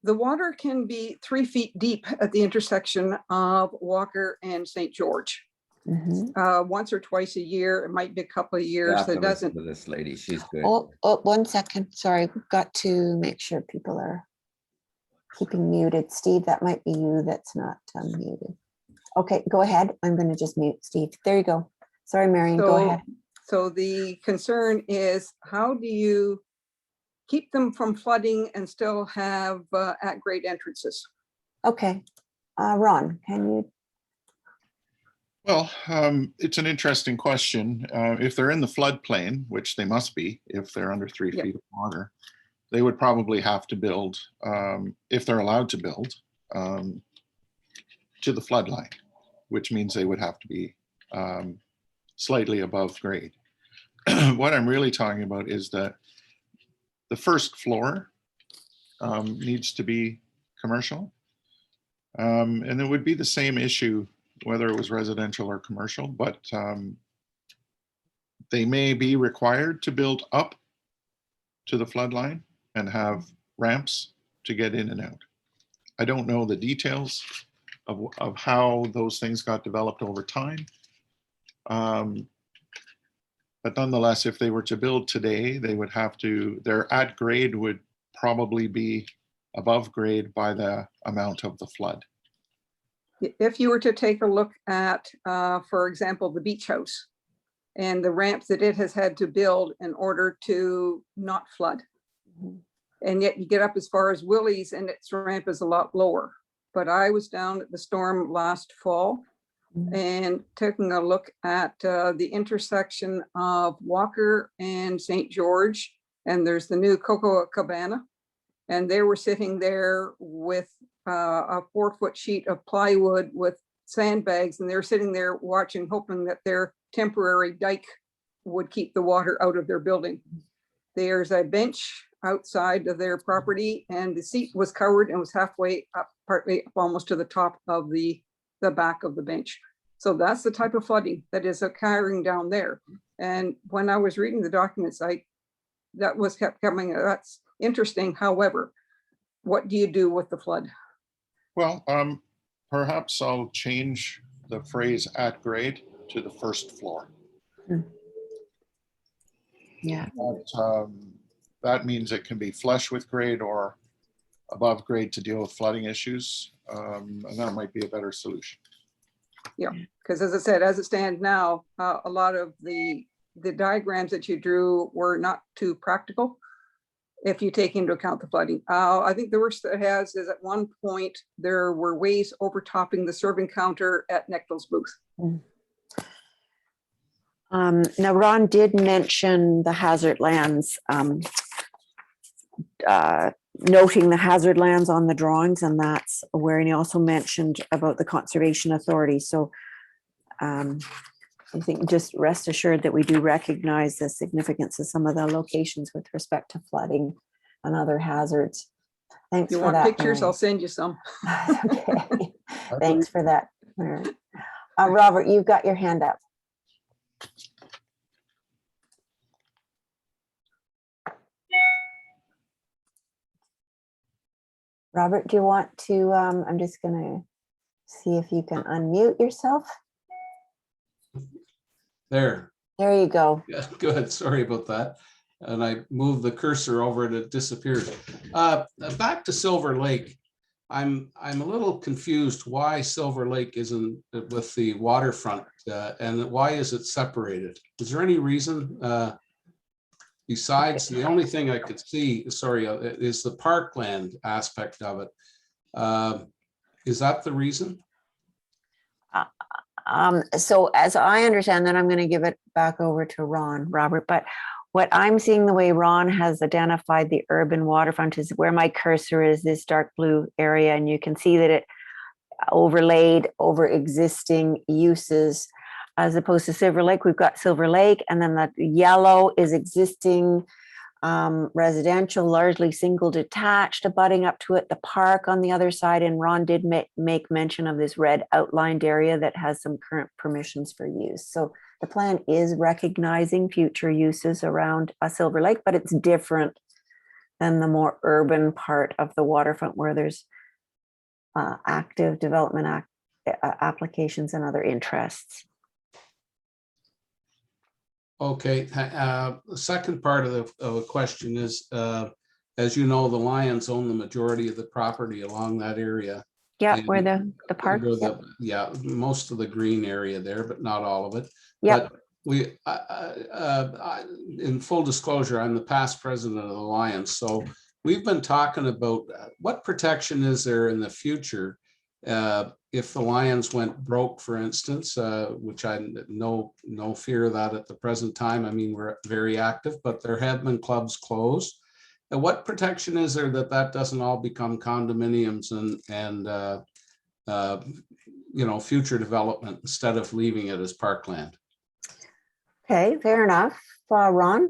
the water can be 3 feet deep at the intersection of Walker and St. George. Mm-hmm. Once or twice a year. It might be a couple of years. That doesn't. This lady, she's good. Oh, 1 second. Sorry, we've got to make sure people are keeping muted. Steve, that might be you that's not muted. Okay, go ahead. I'm going to just mute Steve. There you go. Sorry, Marion, go ahead. So the concern is, how do you keep them from flooding and still have at-grade entrances? Okay. Ron, can you? Well, it's an interesting question. If they're in the floodplain, which they must be, if they're under 3 feet of water, they would probably have to build, if they're allowed to build, to the flood line, which means they would have to be slightly above grade. What I'm really talking about is that the first floor needs to be commercial. And it would be the same issue whether it was residential or commercial, but they may be required to build up to the flood line and have ramps to get in and out. I don't know the details of how those things got developed over time. But nonetheless, if they were to build today, they would have to, their at grade would probably be above grade by the amount of the flood. If you were to take a look at, for example, the beach house and the ramps that it has had to build in order to not flood. And yet you get up as far as Willie's and its ramp is a lot lower. But I was down at the storm last fall and taking a look at the intersection of Walker and St. George, and there's the new Cocoa Cabana. And they were sitting there with a 4-foot sheet of plywood with sandbags, and they're sitting there watching, hoping that their temporary dike would keep the water out of their building. There's a bench outside of their property, and the seat was covered and was halfway up, partly up almost to the top of the back of the bench. So that's the type of flooding that is occurring down there. And when I was reading the documents, that was kept coming. That's interesting. However, what do you do with the flood? Well, perhaps I'll change the phrase at grade to the first floor. Yeah. That means it can be flush with grade or above grade to deal with flooding issues. And that might be a better solution. Yeah, because as I said, as it stands now, a lot of the diagrams that you drew were not too practical if you take into account the flooding. I think the worst that it has is at one point, there were ways overtopping the serving counter at Neckel's booth. Now, Ron did mention the hazard lands, noting the hazard lands on the drawings, and that's where he also mentioned about the Conservation Authority. So I think just rest assured that we do recognize the significance of some of the locations with respect to flooding and other hazards. Thanks You for want that, pictures? Mary. I'll send you some. Okay. Thanks for that, Mary. Robert, you've got your hand up. Robert, do you want to, I'm just gonna see if you can unmute yourself. There. There you go. Yeah, good. Sorry about that. And I moved the cursor over and it disappeared. Back to Silver Lake. I'm a little confused why Silver Lake isn't with the waterfront and why is it separated? Is there any reason besides the only thing I could see, sorry, is the parkland aspect of it. Is that the reason? So as I understand, then I'm going to give it back over to Ron, Robert, but what I'm seeing, the way Ron has identified the urban waterfront is where my cursor is, this dark blue area, and you can see that it overlaid over existing uses. As opposed to Silver Lake, we've got Silver Lake, and then the yellow is existing residential, largely single detached, abutting up to it, the park on the other side. And Ron did make mention of this red outlined area that has some current permissions for use. So the plan is recognizing future uses around Silver Lake, but it's different than the more urban part of the waterfront where there's active development applications and other interests. Okay, the second part of the question is, as you know, the Lions own the majority of the property along that area. Yeah, where the park. Yep. Yeah, most of the green area there, but not all of it. Yeah. But we, in full disclosure, I'm the past president of the Lions. So we've been talking about what protection is there in the future if the Lions went broke, for instance, which I no fear of that at the present time. I mean, we're very active, but there have been clubs closed. And what protection is there that doesn't all become condominiums and you know, future development instead of leaving it as parkland? Okay, fair enough. Ron?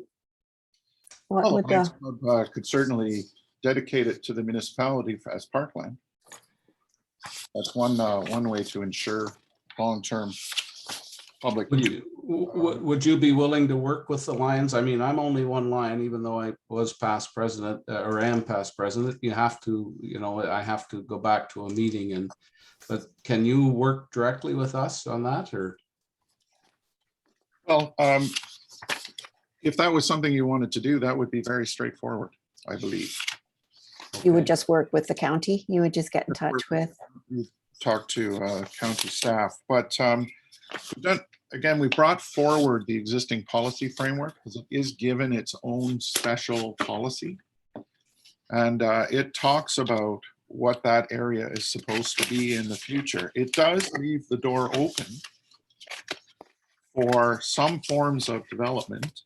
What would the could certainly dedicate it to the municipality as parkland. That's one way to ensure long-term public. Would you be willing to work with the Lions? I mean, I'm only one Lion, even though I was past president or am past president. You have to, you know, I have to go back to a meeting but can you work directly with us on that, or? Well, if that was something you wanted to do, that would be very straightforward, I believe. You would just work with the county? You would just get in touch with? Talk to county staff, but again, we brought forward the existing policy framework because it is given its own special policy. And it talks about what that area is supposed to be in the future. It does leave the door open for some forms of development,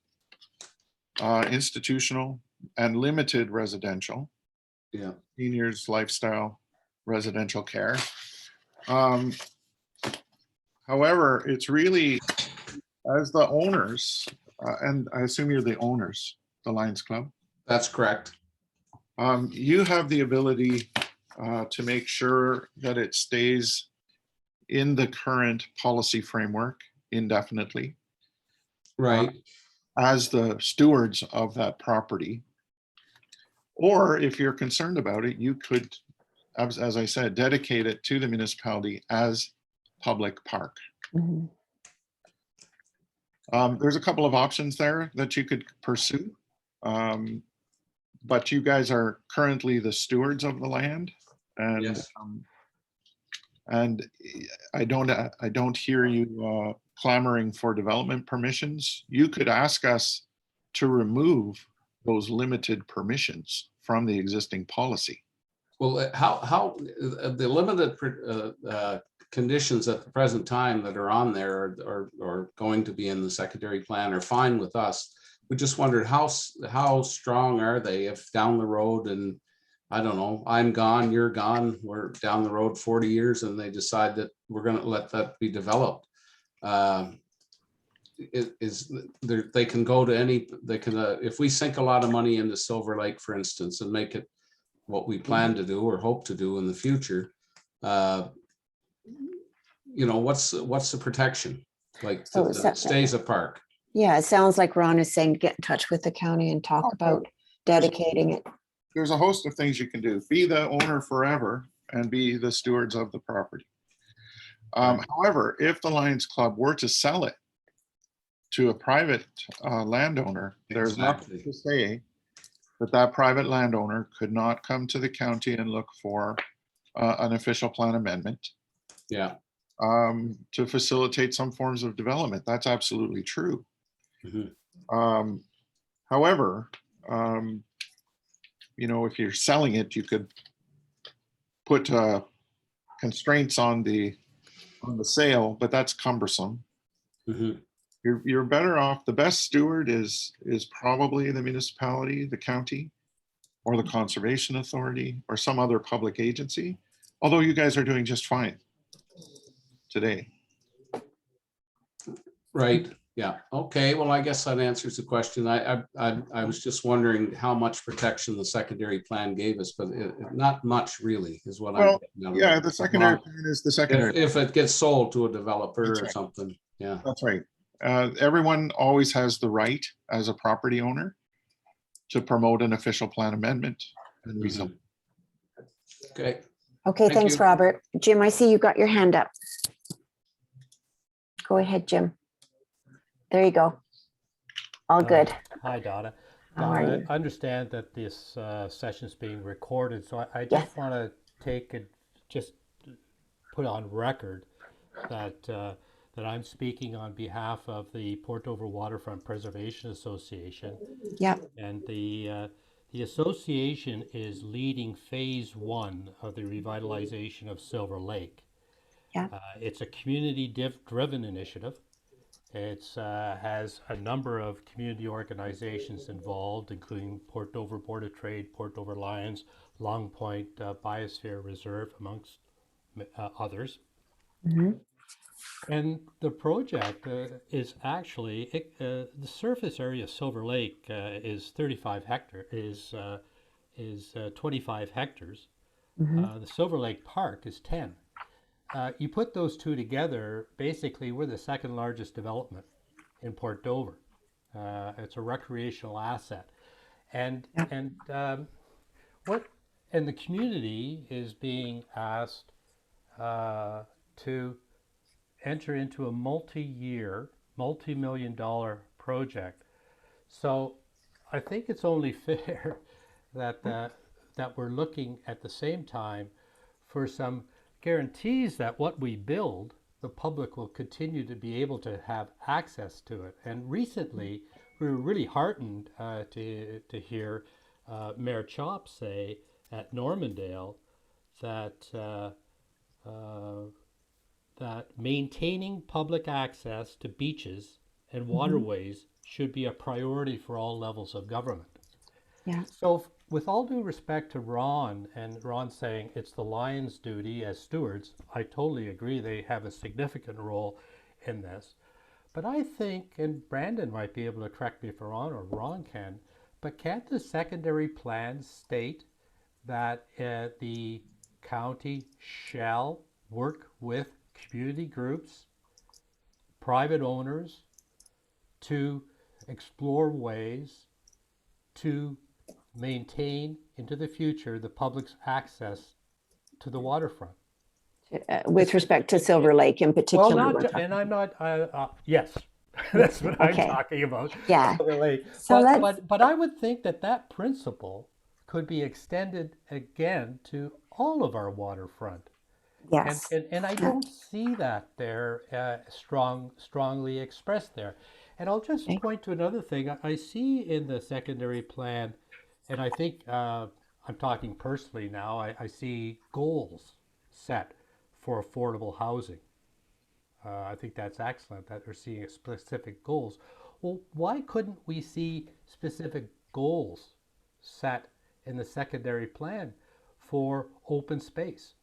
institutional and limited residential, seniors lifestyle, residential care. However, it's really as the owners, and I assume you're the owners, the Lions Club. That's correct. You have the ability to make sure that it stays in the current policy framework indefinitely. Right. As the stewards of that property. Or if you're concerned about it, you could, as I said, dedicate it to the municipality as public park. Mm-hmm. There's a couple of options there that you could pursue. But you guys are currently the stewards of the land. And, yes. And I don't hear you clamoring for development permissions. You could ask us to remove those limited permissions from the existing policy. Well, how the limited conditions at the present time that are on there are going to be in the secondary plan are fine with us. We just wondered how strong are they if down the road, and I don't know, I'm gone, you're gone, we're down the road 40 years and they decide that we're going to let that be developed. They can go to any, they can, if we sink a lot of money into Silver Lake, for instance, and make it what we plan to do or hope to do in the future, you know, what's the protection? Like, So it stays a park. Yeah, it sounds like Ron is saying get in touch with the county and talk about dedicating it. There's a host of things you can do. Be the owner forever and be the stewards of the property. However, if the Lions Club were to sell it to a private landowner, there's nothing to say that private landowner could not come to the county and look for an official plan amendment. Yeah. To facilitate some forms of development. That's absolutely true. Mm-hmm. However, you know, if you're selling it, you could put constraints on the sale, but that's cumbersome. Mm-hmm. You're better off. The best steward is probably the municipality, the county, or the conservation authority, or some other public agency. Although you guys are doing just fine today. Right. Yeah. Okay. Well, I guess that answers the question. I was just wondering how much protection the secondary plan gave us, but not much really is what I'm getting out of yeah, it. the secondary plan is the secondary. If it gets sold to a developer That's or right. something. Yeah. That's right. Everyone always has the right as a property owner to promote an official plan amendment and rezone. Okay. Okay, thanks, Robert. Jim, I see you got your hand up. Go ahead, Jim. There you go. All good. Hi, Donna. How are you? I understand that this session is being recorded, so I just want to take it, just put on record that that I'm speaking on behalf of the Port Dover Waterfront Preservation Association. Yeah. And the association is leading phase 1 of the revitalization of Silver Lake. Yeah. It's a community-driven initiative. It has a number of community organizations involved, including Port Dover Board of Trade, Port Dover Lions, Long Point Biosphere Reserve, amongst others. Mm-hmm. And the project is actually the surface area of Silver Lake is 35 hectares, is 25 hectares. Mm-hmm. The Silver Lake Park is 10. You put those two together, basically we're the second largest development in Port Dover. It's a recreational asset, and the community is being asked to enter into a multi-year, multi-million-dollar project. So I think it's only fair that that we're looking at the same time for some guarantees that what we build, the public will continue to be able to have access to it. And recently, we were really heartened to hear Mayor Chop say at Normandale that that maintaining public access to beaches and waterways should be a priority for all levels of government. Yeah. So with all due respect to Ron, and Ron saying it's the Lions' duty as stewards, I totally agree they have a significant role in this. But I think, and Brandon might be able to correct me if I'm wrong, or Ron can, but can't the secondary plan state that the county shall work with community groups, private owners, to explore ways to maintain into the future the public's access to the waterfront? With respect to Silver Lake in particular. Well, and I'm not, yes, that's what I'm talking about. Yeah. Silver Lake. So but I would think that that principle could be extended again to all of our waterfront. Yes. And I don't see that there strongly expressed there. And I'll just Okay. point to another thing. I see in the secondary plan, and I think I'm talking personally now, I see goals set for affordable housing. I think that's excellent that they're seeing specific goals. Well, why couldn't we see specific goals set in the secondary plan for open space?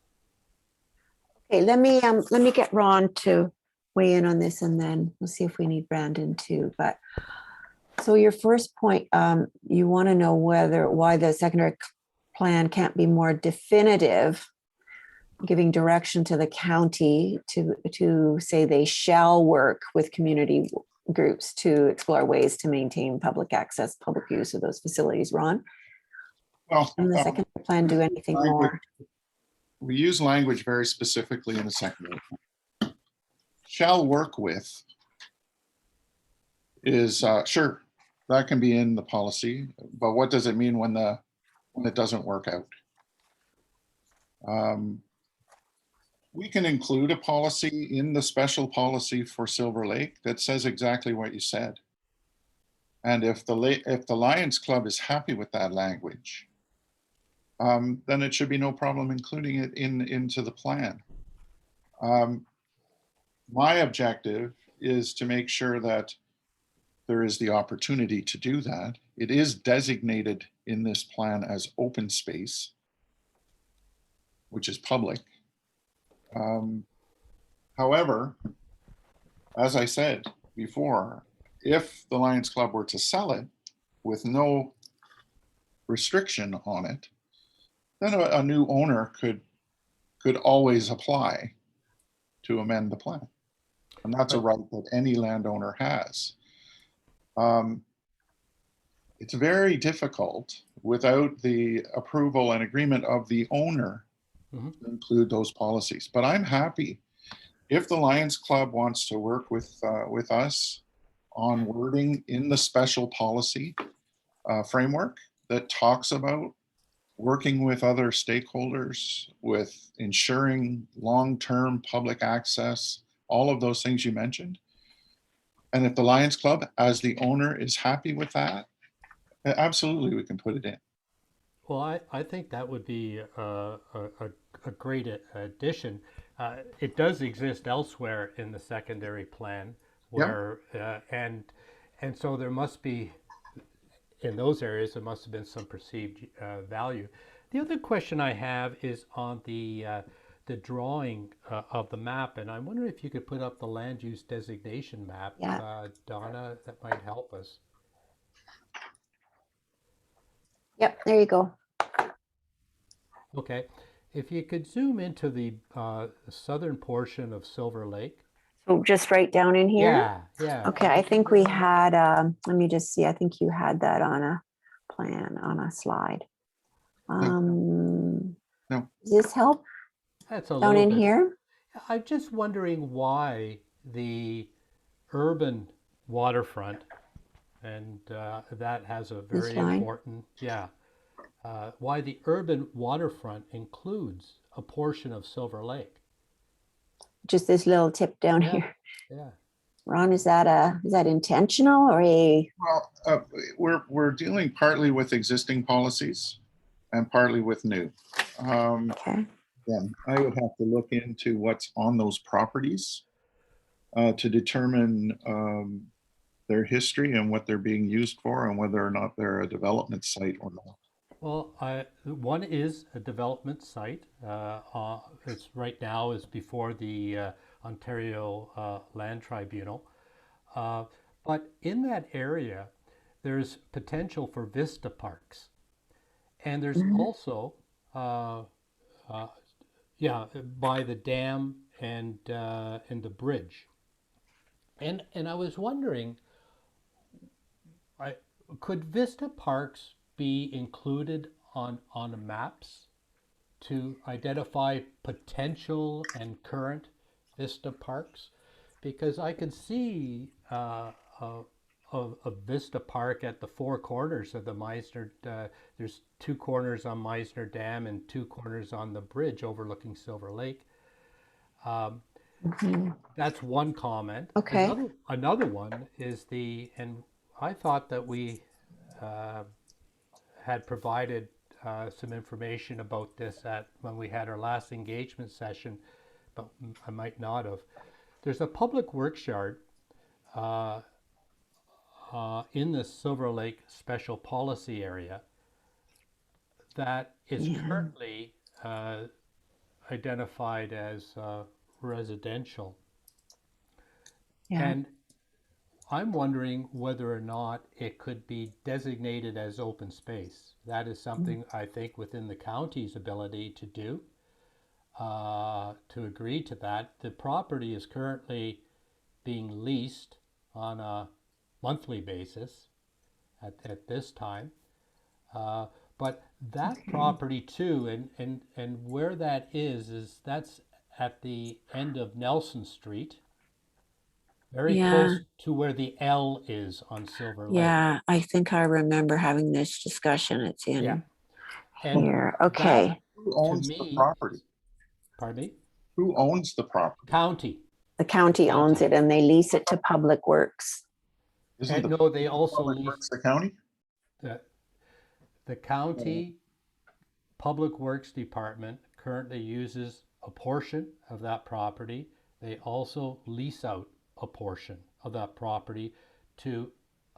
Okay, let me get Ron to weigh in on this, and then we'll see if we need Brandon too. But so your first point, you want to know why the secondary plan can't be more definitive, giving direction to the county to say they shall work with community groups to explore ways to maintain public access, public use of those facilities. Ron? Well, And the second plan do anything more? We use language very specifically in the secondary plan. Shall work with is sure, that can be in the policy, but what does it mean when it doesn't work out? We can include a policy in the special policy for Silver Lake that says exactly what you said. And if the Lions Club is happy with that language, then it should be no problem including it into the plan. My objective is to make sure that there is the opportunity to do that. It is designated in this plan as open space, which is public. However, as I said before, if the Lions Club were to sell it with no restriction on it, then a new owner could always apply to amend the plan. And that's a right that any landowner has. It's very difficult without the approval and agreement of the owner to include those policies. But I'm happy if the Lions Club wants to work with us on wording in the special policy framework that talks about working with other stakeholders, with ensuring long-term public access, all of those things you mentioned. And if the Lions Club, as the owner, is happy with that, absolutely we can put it in. Well, I think that would be a great addition. It does exist elsewhere in the secondary plan where, and so there must be, in those areas, there must have been some perceived value. The other question I have is on the drawing of the map, and I'm wondering if you could put up the land use designation map, Donna, that might help us. Yep, there you go. Okay, if you could zoom into the southern portion of Silver Lake. So just right down in here? Yeah, yeah. Okay, I think we had, let me just see, I think you had that on a plan, on a slide. No. Does this help? That's a down little in bit. here? I'm just wondering why the urban waterfront, and that has a very important, why the urban waterfront includes a portion of Silver Lake. Just this little tip down here. Yeah. Ron, is that intentional or a? Well, we're dealing partly with existing policies and partly with new. Okay. Then I would have to look into what's on those properties to determine their history and what they're being used for and whether or not they're a development site or not. Well, one is a development site. It's right now is before the Ontario Land Tribunal. But in that area, there's potential for vista parks. And there's also, by the dam and the bridge. And I was wondering, could vista parks be included on maps to identify potential and current vista parks? Because I could see a vista park at the four corners of the Meisner. There's two corners on Meisner Dam and two corners on the bridge overlooking Silver Lake. Mhm. That's one comment. Okay. Another one is and I thought that we had provided some information about this when we had our last engagement session, but I might not have. There's a public works yard in the Silver Lake Special Policy Area that is Yeah. currently identified as residential. Yeah. And I'm wondering whether or not it could be designated as open space. That is something I think within the county's ability to do, to agree to that. The property is currently being leased on a monthly basis at this time. But that property too, and where that is that's at the end of Nelson Street, very Yeah. close to where the L is on Silver Lake. Yeah. I think I remember having this discussion. It's in Yeah. And here. that, Okay. Who to owns the me, property? pardon me, Who owns the property? county. The county owns it and they lease it to Public Works. Isn't the No, they also Public lease Works the county? the county Public Works Department currently uses a portion of that property. They also lease out a portion of that property to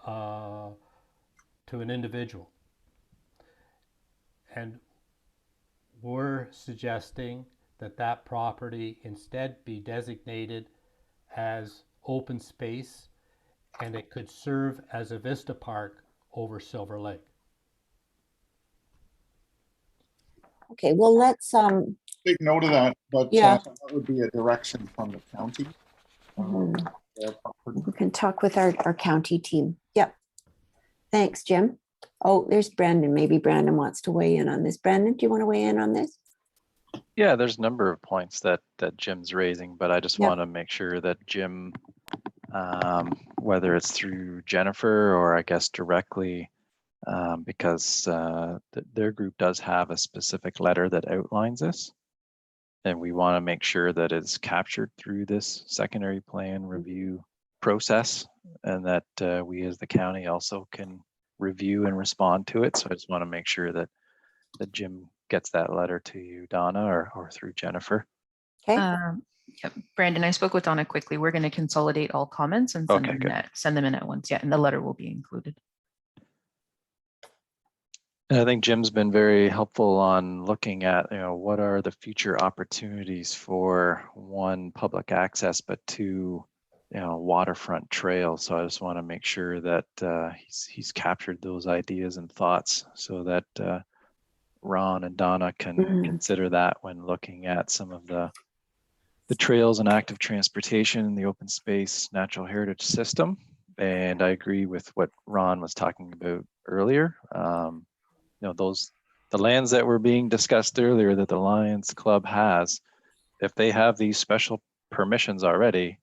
an individual. And we're suggesting that that property instead be designated as open space, and it could serve as a Vista Park over Silver Lake. Okay, well, let's Take note of that, but Yeah. that would be a direction from the county. Their property. we can talk with our county team. Yep. Thanks, Jim. Oh, there's Brandon. Maybe Brandon wants to weigh in on this. Brandon, do you want to weigh in on this? Yeah, there's a number of points that Jim's raising, but I just Yep. want to make sure that Jim, whether it's through Jennifer or I guess directly, because their group does have a specific letter that outlines this, and we want to make sure that it's captured through this secondary plan review process, and that we as the county also can review and respond to it. So I just want to make sure that Jim gets that letter to you, Donna, or through Jennifer. Okay. Yep. Brandon, I spoke with Donna quickly. We're going to consolidate all comments and Okay, good. send them in at once. Yeah, and the letter will be included. And I think Jim's been very helpful on looking at, what are the future opportunities for one, public access, but two, waterfront trails. So I just want to make sure that he's captured those ideas and thoughts so that Ron and Donna can consider that when looking at some of the trails and active transportation in the open space natural heritage system. And I agree with what Ron was talking about earlier. The lands that were being discussed earlier that the Lions Club has, if they have these special permissions already,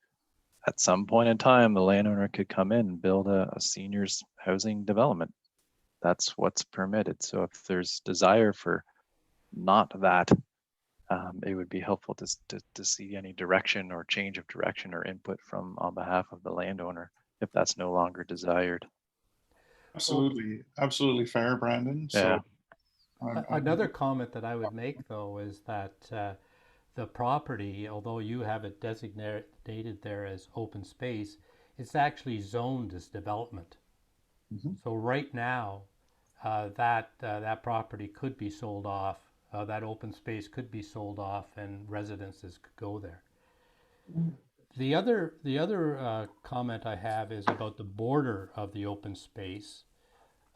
at some point in time, the landowner could come in and build a seniors housing development. That's what's permitted. So if there's desire for not that, it would be helpful to see any direction or change of direction or input on behalf of the landowner if that's no longer desired. Absolutely fair, Brandon. Yeah. So Another comment that I would make, though, is that the property, although you have it designated there as open space, it's actually zoned as development. So right now, that property could be sold off. That open space could be sold off, and residences could go there. The other comment I have is about the border of the open space.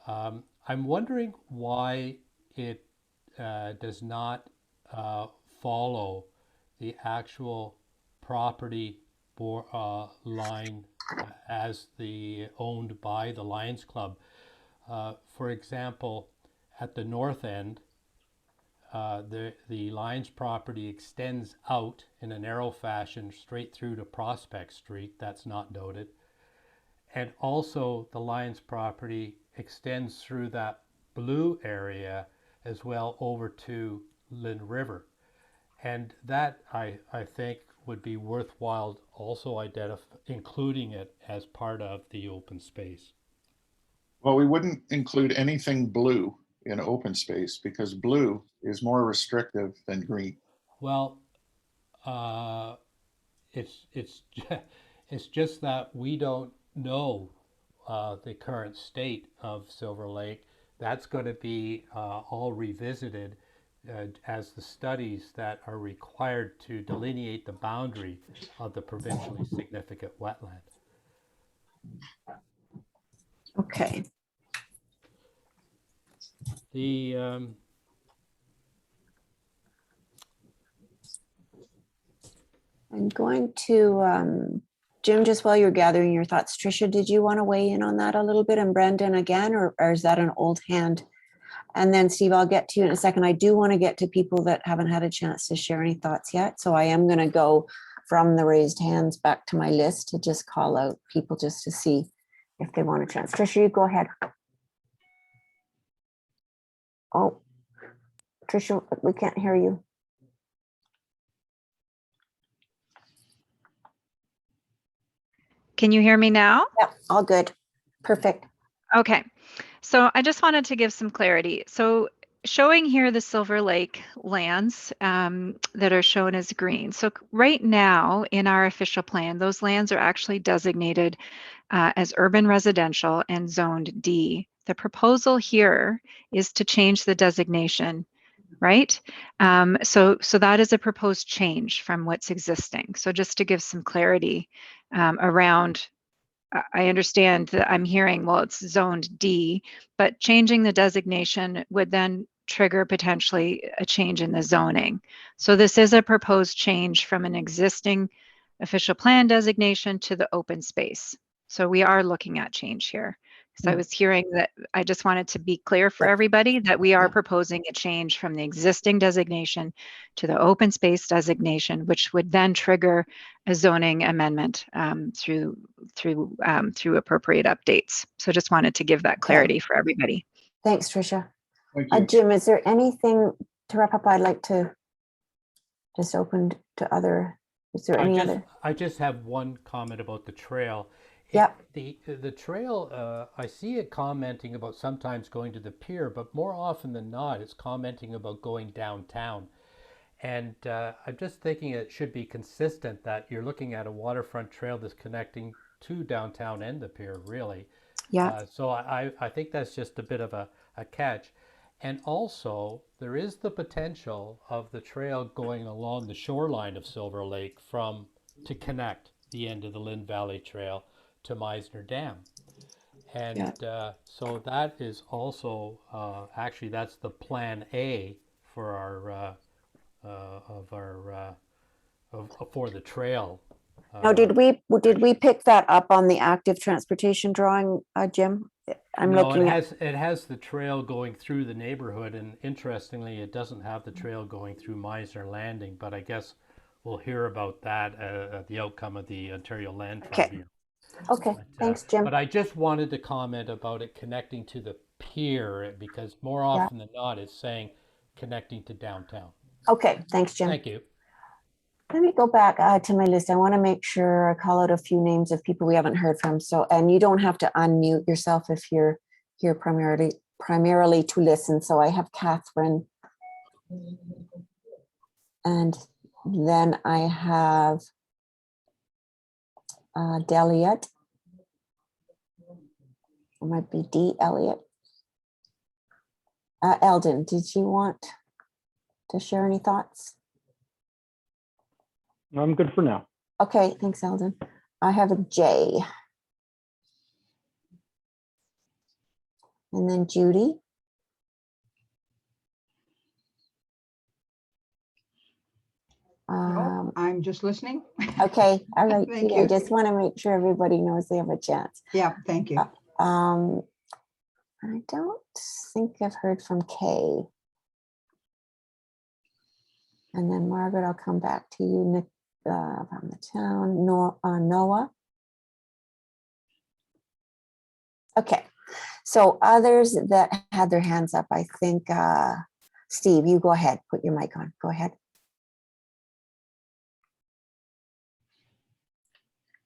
I'm wondering why it does not follow the actual property line as owned by the Lions Club. For example, at the north end, the Lions property extends out in a narrow fashion straight through to Prospect Street. That's not noted. And also the Lions property extends through that blue area as well over to Lynn River. And that, I think, would be worthwhile also including it as part of the open space? Well, we wouldn't include anything blue in open space because blue is more restrictive than green. Well, it's it's just that we don't know the current state of Silver Lake. That's going to be all revisited as the studies that are required to delineate the boundary of the provincially significant wetland. Okay. The I'm going to, Jim, just while you're gathering your thoughts, Tricia, did you want to weigh in on that a little bit, and Brendan again, or is that an old hand? And then Steve, I'll get to you in a second. I do want to get to people that haven't had a chance to share any thoughts yet. So I am going to go from the raised hands back to my list to just call out people just to see if they want a chance. Tricia, you go ahead. Oh, Tricia, we can't hear you. Can you hear me now? Yep, all good. Perfect. Okay, so I just wanted to give some clarity. So showing here the Silver Lake lands that are shown as green. So right now in our official plan, those lands are actually designated as urban residential and zoned D. The proposal here is to change the designation, right? So that is a proposed change from what's existing. So just to give some clarity around, I understand that I'm hearing, well, it's zoned D, but changing the designation would then trigger potentially a change in the zoning. So this is a proposed change from an existing official plan designation to the open space. So we are looking at change here. So I was hearing that. I just wanted to be clear for everybody that we are proposing a change from the existing designation to the open space designation, which would then trigger a zoning amendment through appropriate updates. So just wanted to give that clarity for everybody. Thanks, Tricia. Thank you. Jim, is there anything to wrap up? I'd like to just open to other. Is there any other? I just have one comment about the trail. Yeah. The trail, I see it commenting about sometimes going to the pier, but more often than not, it's commenting about going downtown. And I'm just thinking it should be consistent that you're looking at a waterfront trail that's connecting to downtown and the pier, really. Yeah. So I think that's just a bit of a catch. And also, there is the potential of the trail going along the shoreline of Silver Lake to connect the end of the Lynn Valley Trail to Meisner Dam. And so that is also, actually, that's the plan A for our, for the trail. Now, did we pick that up on the active transportation drawing, Jim? I'm looking at. It has the trail going through the neighborhood, and interestingly, it doesn't have the trail going through Meisner Landing. But I guess we'll hear about that at the outcome of the Ontario Land Tribunal. Okay, thanks, Jim. But I just wanted to comment about it connecting to the pier, because more often than not, it's saying connecting to downtown. Okay, thanks, Jim. Thank you. Let me go back to my list. I want to make sure I call out a few names of people we haven't heard from. So, and you don't have to unmute yourself if you're here primarily to listen. So I have Catherine, and then I have Deliet. It might be D. Elliott. Eldon, did you want to share any thoughts? I'm good for now. Okay, thanks, Eldon. I have a J. And then Judy. I'm just listening. Okay, all right. Thank I you. just want to make sure everybody knows they have a chance. Yeah, thank you. I don't think I've heard from Kay. And then Margaret, I'll come back to you, Nick, from the town. Noah. Okay, so others that had their hands up, I think, Steve, you go ahead, put your mic on, go ahead.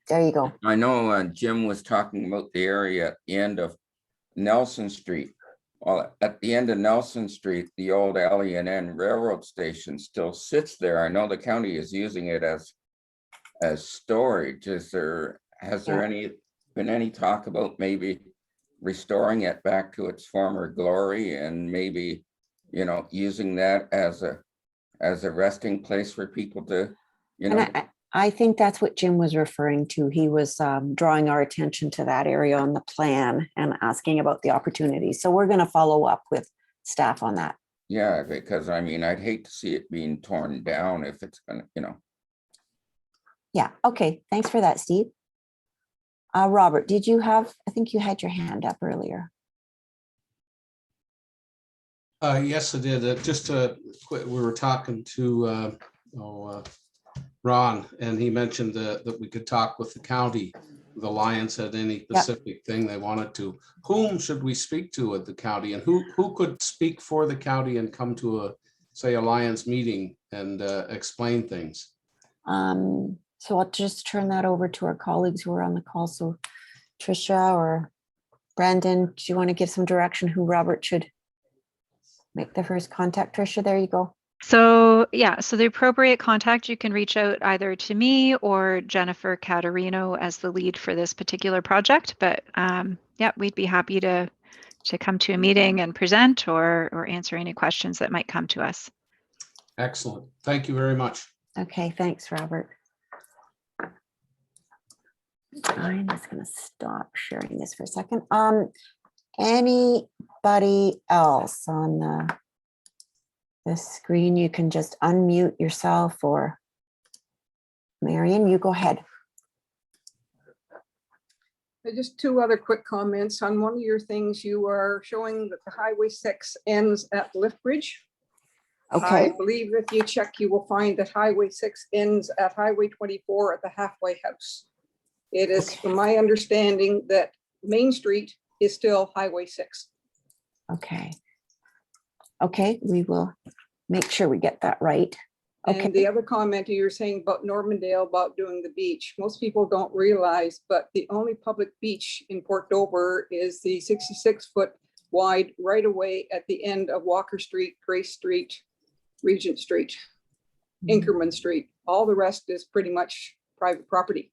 There you go. I know Jim was talking about the area at the end of Nelson Street. Well, at the end of Nelson Street, the old L&N railroad station still sits there. I know the county is using it as storage. Has there been any talk about maybe restoring it back to its former glory and maybe, you know, using that as a resting place for people to, you know? And I think that's what Jim was referring to. He was drawing our attention to that area on the plan and asking about the opportunities. So we're going to follow up with staff on that. Yeah, because I mean, I'd hate to see it being torn down if it's gonna, you know. Yeah. Okay. Thanks for that, Steve. Robert, did you have, I think you had your hand up earlier. Yes, I did. We were talking to Ron, and he mentioned that we could talk with the county. The Alliance had any specific thing they wanted to. Whom should we speak to at the county, and who could speak for the county and come to a, say, Alliance meeting and explain things? So I'll just turn that over to our colleagues who are on the call. So Tricia or Brandon, do you want to give some direction who Robert should make the first contact? Tricia, there you go. So yeah, so the appropriate contact, you can reach out either to me or Jennifer Caterino as the lead for this particular project. But yeah, we'd be happy to come to a meeting and present or answer any questions that might come to us. Excellent. Thank you very much. Okay, thanks, Robert. I'm just going to stop sharing this for a second. Anybody else on the screen? You can just unmute yourself, or Marion, you go ahead. Just two other quick comments. On one of your things, you are showing that the Highway 6 ends at Liftbridge. Okay. I believe if you check, you will find that Highway 6 ends at Highway 24 at the halfway house. It is, from my understanding, that Main Street is still Highway 6. Okay. Okay, we will make sure we get that right. Okay. And the other comment you were saying about Normandale, about doing the beach, most people don't realize, but the only public beach in Port Dover is the 66-foot wide right away at the end of Walker Street, Grace Street, Regent Street, Inkerman Street. All the rest is pretty much private property.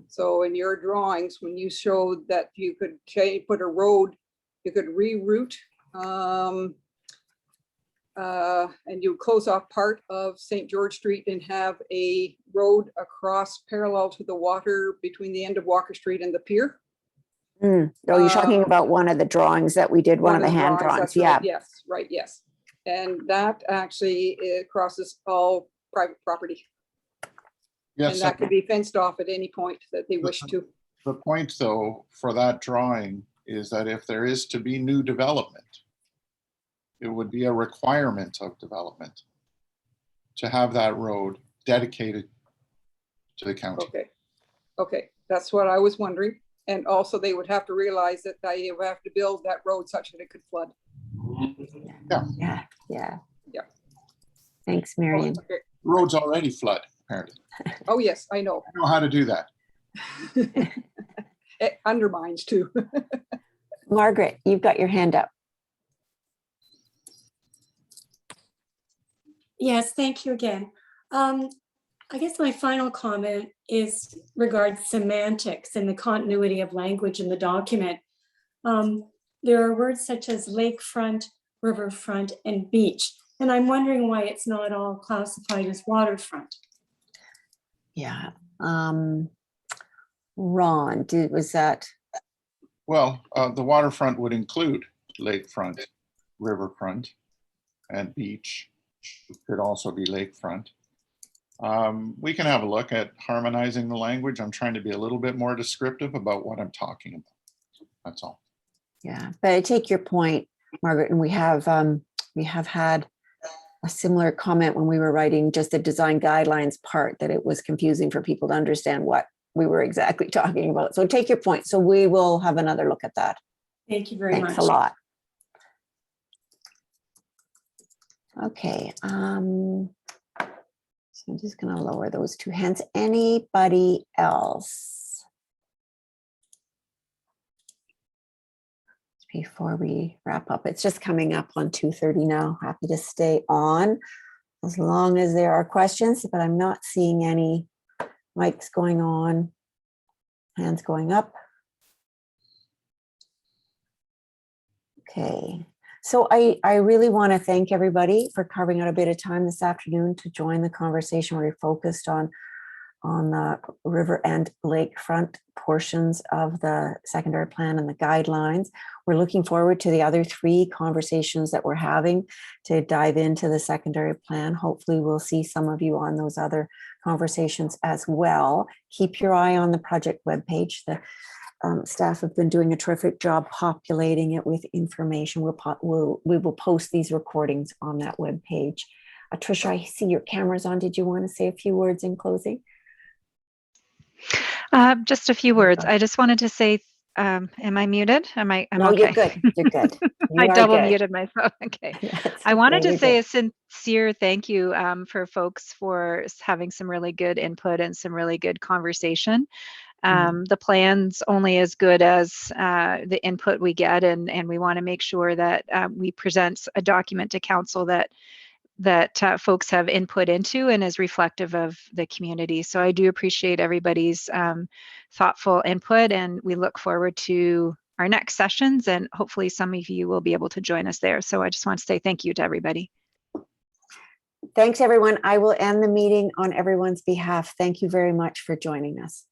So in your drawings, when you showed that you could put a road, you could reroute and you close off part of St. George Street and have a road across parallel to the water between the end of Walker Street and the pier. Oh, you're talking about one of the drawings that we did, one of the hand drawings. Yeah. Right, yes, right, yes. And that actually crosses all private property. Yes. And that could be fenced off at any point that they wish to. The point, though, for that drawing is that if there is to be new development, it would be a requirement of development to have that road dedicated to the county. Okay, that's what I was wondering. And also they would have to realize that they would have to build that road such that it could flood. Yeah. Thanks, Marion. Okay. Roads already flood, apparently. Oh, yes, I know. I know how to do that. It undermines too. Margaret, you've got your hand up. Yes, thank you again. I guess my final comment is regards semantics and the continuity of language in the document. There are words such as lakefront, riverfront, and beach. And I'm wondering why it's not all classified as waterfront. Yeah. Ron, was that? Well, the waterfront would include lakefront, riverfront, and beach. It could also be lakefront. We can have a look at harmonizing the language. I'm trying to be a little bit more descriptive about what I'm talking about. That's all. Yeah, but I take your point, Margaret, and we have had a similar comment when we were writing just the design guidelines part, that it was confusing for people to understand what we were exactly talking about. So take your point. So we will have another look at that. Thank you very much. Thanks a lot. Okay. So I'm just going to lower those two hands. Anybody else? before we wrap up? It's just coming up on 2:30 now. Happy to stay on as long as there are questions, but I'm not seeing any mics going on, hands going up. Okay, so I really want to thank everybody for carving out a bit of time this afternoon to join the conversation where we focused on the river and lakefront portions of the secondary plan and the guidelines. We're looking forward to the other 3 conversations that we're having to dive into the secondary plan. Hopefully we'll see some of you on those other conversations as well. Keep your eye on the project webpage. The staff have been doing a terrific job populating it with information. We will post these recordings on that webpage. Tricia, I see your camera's on. Did you want to say a few words in closing? Just a few words. I just wanted to say, am I muted? I'm no, okay. You're good. You're good. I double muted myself. Okay. I wanted to say a sincere thank you for folks for having some really good input and some really good conversation. The plan's only as good as the input we get, and we want to make sure that we present a document to council that folks have input into and is reflective of the community. So I do appreciate everybody's thoughtful input, and we look forward to our next sessions, and hopefully some of you will be able to join us there. So I just want to say thank you to everybody. Thanks, everyone. I will end the meeting on everyone's behalf. Thank you very much for joining us.